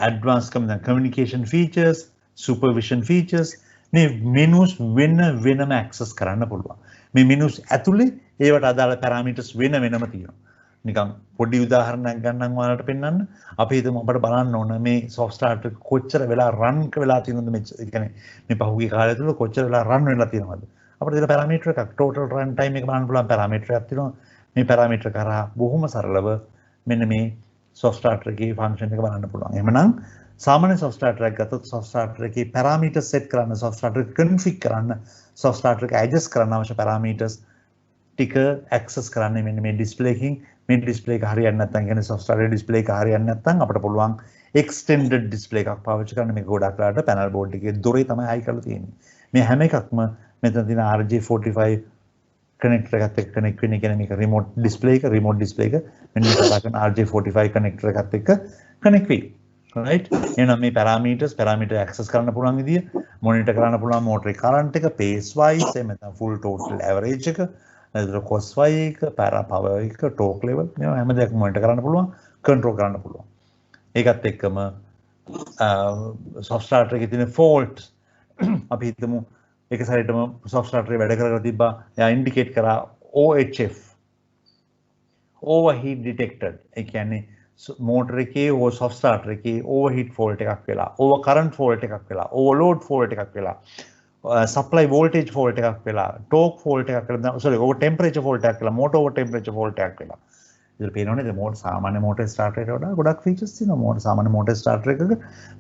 Speaker 1: advanced communication features supervision features මේ menus වෙනම access කරන්න පුළුවන්. මේ menus ඇතුලේ ඒවට අදාළ parameters වෙනම තියෙනවා. නිකන් පොඩි උදාහරණයක් ගන්නම් ඔයාලට පෙන්නන්න. අපි හිතමු අපිට බලන්න ඕන මේ soft starter කොච්චර වෙලා run වෙලා තියෙනවද මේ කියන්නේ මේ පහුගිය කාලය තුල කොච්චර වෙලා run වෙලා තියෙනවද? අපිට දෙන parameter එකක් total run time එක බලන්න පුළුවන් parameter එකක් තියෙනවා. මේ parameter කරා බොහොම සරලව මෙන්න මේ soft starter එකේ function එක බලන්න පුළුවන්. එහෙමනම් සාමාන්‍ය soft starter එකක් ගත්තොත් soft starter එකේ parameter set කරන්න, soft starter config කරන්න, soft starter එක adjust කරන්න අවශ්‍ය parameters ටික access කරන්නේ මෙන්න මේ display එකකින්. මේ display එක හරියන්නේ නැත්නම් කියන්නේ soft starter display එක හරියන්නේ නැත්නම් අපිට පුළුවන් extended display එකක් පාවිච්චි කරන්න. මේක ගොඩක් වෙලාවට panel board එකේ දොරේ තමයි high කරලා තියෙන්නේ. මේ හැම එකක්ම මෙතන තියෙන RJ45 connector එකත් එක්ක connect වෙන්නේ කියන්නේ මේක remote display එක මෙන්න මේ කතා කරන RJ45 connector එකත් එක්ක connect වෙයි. right. එහෙනම් මේ parameter access කරන්න පුළුවන් විදිය monitor කරන්න පුළුවන් motor current එක pace wise එහෙම නැත්නම් full total average එක එතකොට cost එක para power එක torque level මේවා හැම දෙයක්ම monitor කරන්න පුළුවන් control කරන්න පුළුවන්. ඒකත් එක්කම soft starter එකේ තියෙන fault අපි හිතමු එක සැරේටම soft starter එක වැඩ කරලා තිබ්බා. එයා indicate කරා OHF overheat detected. ඒ කියන්නේ motor එකේ soft starter එකේ overheat fault එකක් වෙලා, over current fault එකක් වෙලා, overload fault එකක් වෙලා, supply voltage fault එකක් වෙලා, torque fault එකක් වෙලා, sorry over temperature fault එකක් වෙලා, motor over temperature fault එකක් වෙලා. ඉතින් පේනවනේ මේ motor සාමාන්‍ය motor starter එකට වඩා ගොඩක් features තියෙනවා. motor සාමාන්‍ය motor starter එකක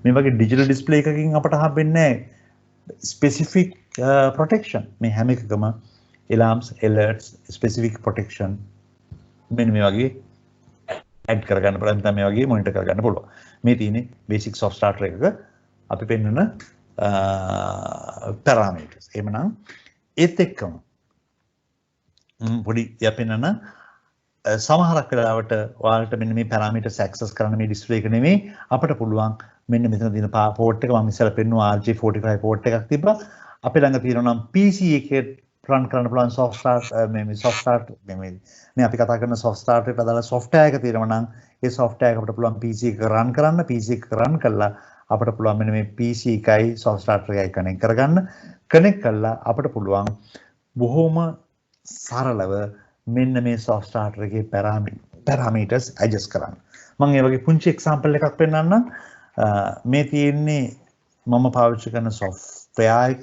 Speaker 1: මේ වගේ digital display එකකින් අපට හම්බෙන්නේ නැහැ specific protection. මේ හැම එකකම alarms, alerts, specific protection මෙන්න මේ වගේ add කරගන්න පුළුවන්. නැත්නම් මේ වගේ monitor කරගන්න පුළුවන්. මේ තියෙන්නේ basic soft starter එකක අපි පෙන්වන parameters. එහෙමනම් ඒත් එක්කම පොඩි යපෙන්නන සමහරක් වෙලාවට ඔයාලට මෙන්න මේ parameters access කරන්න මේ display එක නෙමෙයි අපිට පුළුවන් මෙන්න මෙතන තියෙන port එක මම ඉස්සෙල්ලා පෙන්නුවා RJ45 port එකක් තිබ්බා. අපි ළඟ තියෙනවා නම් PC එකේ run කරන්න පුළුවන් soft start මේ soft start මේ අපි කතා කරන soft starter එකට අදාළ software එක තියෙනවා නම් ඒ software එක අපිට පුළුවන් PC එක run කරන්න. PC එක run කළා අපිට පුළුවන් මෙන්න මේ PC එකයි soft starter එකයි connect කරගන්න. connect කළා අපිට පුළුවන් බොහොම සරලව මෙන්න මේ soft starter එකේ parameters adjust කරන්න. මම ඒ වගේ පුංචි example එකක් පෙන්නන්නම්. මේ තියෙන්නේ මම පාවිච්චි කරන software එක.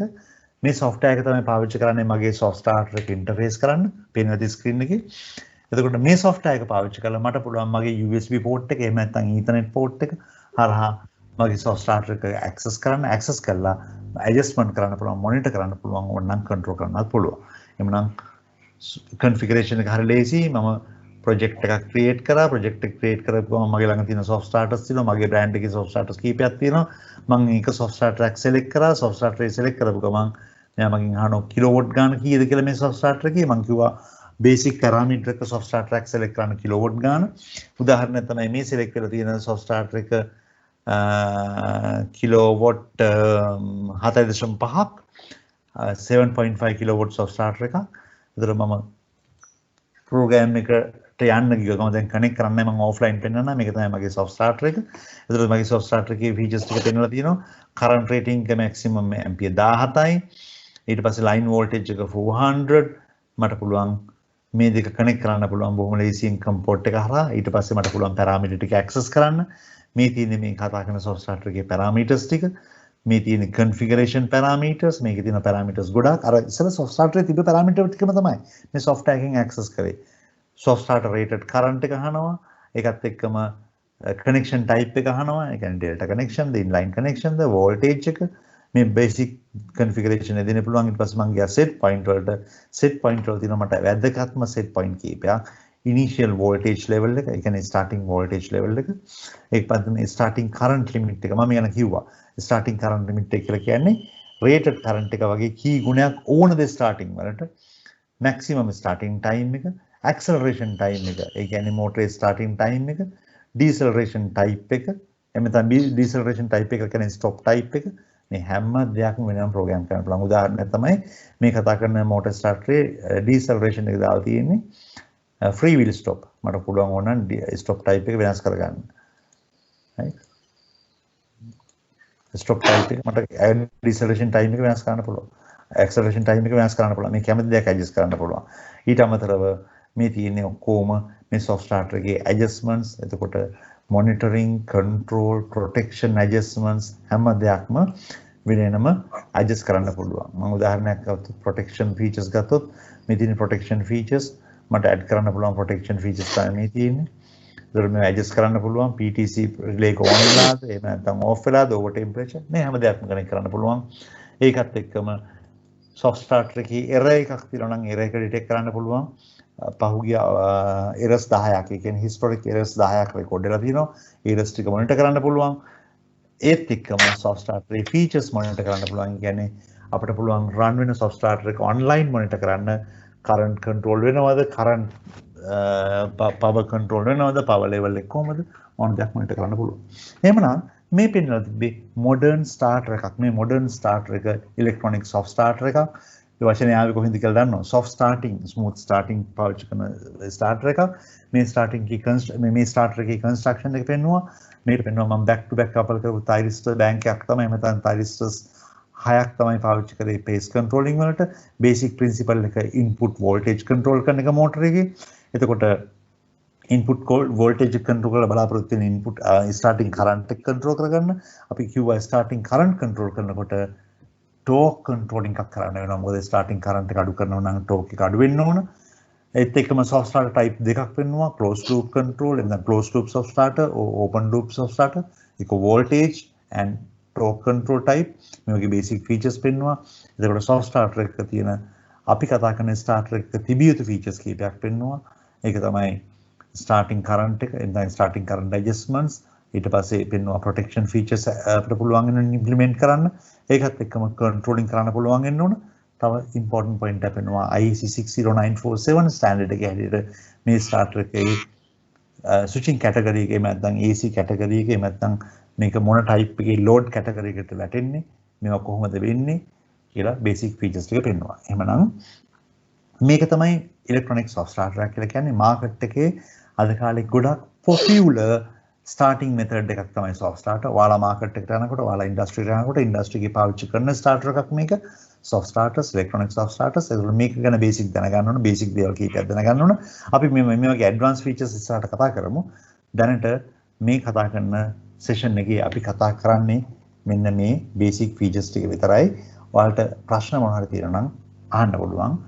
Speaker 1: මේ software එක තමයි පාවිච්චි කරන්නේ මගේ soft starter එක interface කරන්න. පේනවා තියෙන screen එකේ. එතකොට මේ software එක පාවිච්චි කරලා මට පුළුවන් මගේ USB port එක එහෙම නැත්නම් Ethernet port එක හරහා මගේ soft starter එක access කරලා adjustment කරන්න පුළුවන්, monitor කරන්න පුළුවන්, ඕනනම් control කරන්නත් පුළුවන්. එhmenan configuration එක හරිය ලේසි. මම project එකක් create කරා. project එක create කරපුවම මගේ ළඟ තියෙන soft starters තියෙනවා. මගේ brand එකේ soft starters කීපයක් තියෙනවා. මම ඒක soft starter එක select කරා. soft starter එක select කරපු ගමන් මෙයා මගෙන් අහනවා kilowatt ගාන කීයද කියලා මේ soft starter එකේ. මම කිව්වා basic parameter එක soft starter එක select කරන්න kilowatt ගාන. උදාහරණයක් තමයි මේ select කරලා තියෙන soft starter එක kilowatt 4.5ක් 7.5 kilowatt soft starter එකක්. ඒතර මම program එකට යන්න ගියා. මම දැන් connect කරන්නේ මම offline පෙන්නනවා. මේක තමයි මගේ soft starter එක. ඒතර මගේ soft starter එකේ features ටික පෙන්නලා තියෙනවා. current rating එක maximum ampere 17යි. ඊට පස්සේ line voltage එක 400. මට පුළුවන් මේ දෙක connect කරන්න පුළුවන් බොහොම ලේසියෙන් import එක හරහා. ඊට පස්සේ මට පුළුවන් parameter ටික access කරන්න. මේ තියෙන්නේ මේ කතා කරන soft starter එකේ parameters ටික. මේ තියෙන configuration parameters, මේකේ තියෙන parameters ගොඩාක්. අර ඉස්සෙල්ලා soft starter එකේ තිබ්බ parameter ටිකම තමයි මේ software එකෙන් access කරේ. soft starter rated current එක අහනවා. ඒකත් එක්කම connection type එක අහනවා. ඒ කියන්නේ delta connection, the inline connection, the voltage එක. මේ basic configuration එක දෙන්න පුළුවන්. ඊට පස්සේ මම ගියා set point වලට. set point වල තියෙනවා මට වැදගත්ම set point කීපයක්. initial voltage level එක, ඒ කියන්නේ starting voltage level එක. ඒක පස්සේ මේ starting current limit එක මම යන කිව්වා. starting current limit එක කියලා කියන්නේ rated current එක වගේ key ගුණයක් ඕනද starting වලට. maximum starting time එක, acceleration time එක, ඒ කියන්නේ motor starting time එක, deceleration type එක, එමෙතන deceleration type එක කියන්නේ stop type එක. මේ හැම දෙයක්ම වෙනම ප්‍රෝග්‍රෑම් කරන්න පුළුවන්. උදාහරණයක් තමයි මේ කතා කරන motor starter deceleration එක දාලා තියෙන්නේ free wheel stop. මට පුළුවන් ඕන stop type එක වෙනස් කරගන්න. right? stop type එක මට deceleration time එක වෙනස් කරන්න පුළුවන්. acceleration time එක වෙනස් කරන්න පුළුවන්. මේ කැමති දෙයක් adjust කරන්න පුළුවන්. ඊට අමතරව මේ තියෙන්නේ ඔක්කොම මේ soft starter එකේ adjustments. එතකොට monitoring, control, protection adjustments හැම දෙයක්ම වෙනම adjust කරන්න පුළුවන්. මම උදාහරණයක් ගත්තොත් protection features ගත්තොත් මේ තියෙන protection features මට add කරන්න පුළුවන් protection features තමයි මේ තියෙන්නේ. ඒතර මේ adjust කරන්න පුළුවන් PTC relay එක on වෙලාද එහෙම නැත්නම් off වෙලාද over temperature මේ හැම දෙයක්ම connect කරන්න පුළුවන්. ඒකත් එක්කම soft starter එකේ error එකක් තියෙනවා නම් error එක detect කරන්න පුළුවන්. පහුගිය errors 10ක් ඒ කියන්නේ historic errors 10ක් record වෙලා තියෙනවා. errors ටික monitor කරන්න පුළුවන්. ඒත් එක්කම soft starter එකේ features monitor කරන්න පුළුවන්. කියන්නේ අපිට පුළුවන් run වෙන soft starter එක online monitor කරන්න current control වෙනවද, current power control වෙනවද, power level එක කොහමද ඕන දෙයක් monitor කරන්න පුළුවන්. එහෙමනම් මේ පෙන්වලා තිබ්බේ modern starter එකක්. මේ modern starter එක electronic soft starter එකක්. ඒ වචනේ ආවේ කොහෙන්ද කියලා දන්නවද? soft starting, smooth starting පාවිච්චි කරන starter එකක්. මේ starting කී මේ starter එකේ construction එක පෙන්නුවා. මේක පෙන්නුවා මම back to back couple කරපු thyristor bank එකක් තමයි. එහෙම නැත්නම් thyristors 6ක් තමයි පාවිච්චි කරේ pace controlling වලට. basic principle එක input voltage control කරන එක motor එකේ. එතකොට input voltage control කරලා බලාපොරොත්තු වෙන input starting current එක control කරගන්න. අපි කිව්වා starting current control කරනකොට torque controlling එකක් කරන්න වෙනවා. මොකද starting current එක අඩු කරනවා නම් torque එක අඩු වෙන්න ඕන. ඒත් එක්කම soft starter type දෙකක් වෙනවා. closed loop control and then closed loop soft starter or open loop soft starter. ඒක voltage and torque control type. මේ වගේ basic features පෙන්වනවා. එතකොට soft starter එකක තියෙන අපි කතා කරන starter එකක තිබිය යුතු features කීපයක් පෙන්වනවා. ඒක තමයි starting current එක, then starting current adjustments, ඊට පස්සේ පෙන්වනවා protection features අපිට පුළුවන් වෙන implement කරන්න. ඒකත් එක්කම controlling කරන්න පුළුවන් වෙන්න ඕන. තව important point එක පෙන්වනවා IEC 60947 standard එකේ හැටියට මේ starter එකේ switching category එකේ නැත්නම් AC category එකේ නැත්නම් මේක මොන type එකේ load category එකට වැටෙන්නේ, මේවා කොහොමද වෙන්නේ කියලා basic features ටික පෙන්වනවා. එහෙමනම් මේක තමයි electronic soft starter එක කියලා කියන්නේ. මාකට් එකේ අද කාලේ ගොඩක් popular starting method එකක් තමයි soft starter. ඔයාලා මාකට් එකට යනකොට, ඔයාලා industry එකට යනකොට industry එකේ පාවිච්චි කරන starter එකක් මේක. soft starters, electronic soft starters. ඒක මේක ගැන basic දැනගන්න ඕන, basic දේවල් කීපයක් දැනගන්න ඕන. අපි මේ වගේ advanced features ඉස්සරහට කතා කරමු. දැනට මේ කතා කරන session එකේ අපි කතා කරන්නේ මෙන්න මේ basic features ටික විතරයි. ඔයාලට ප්‍රශ්න මොනවා හරි තියෙනවා නම් අහන්න පුළුවන්.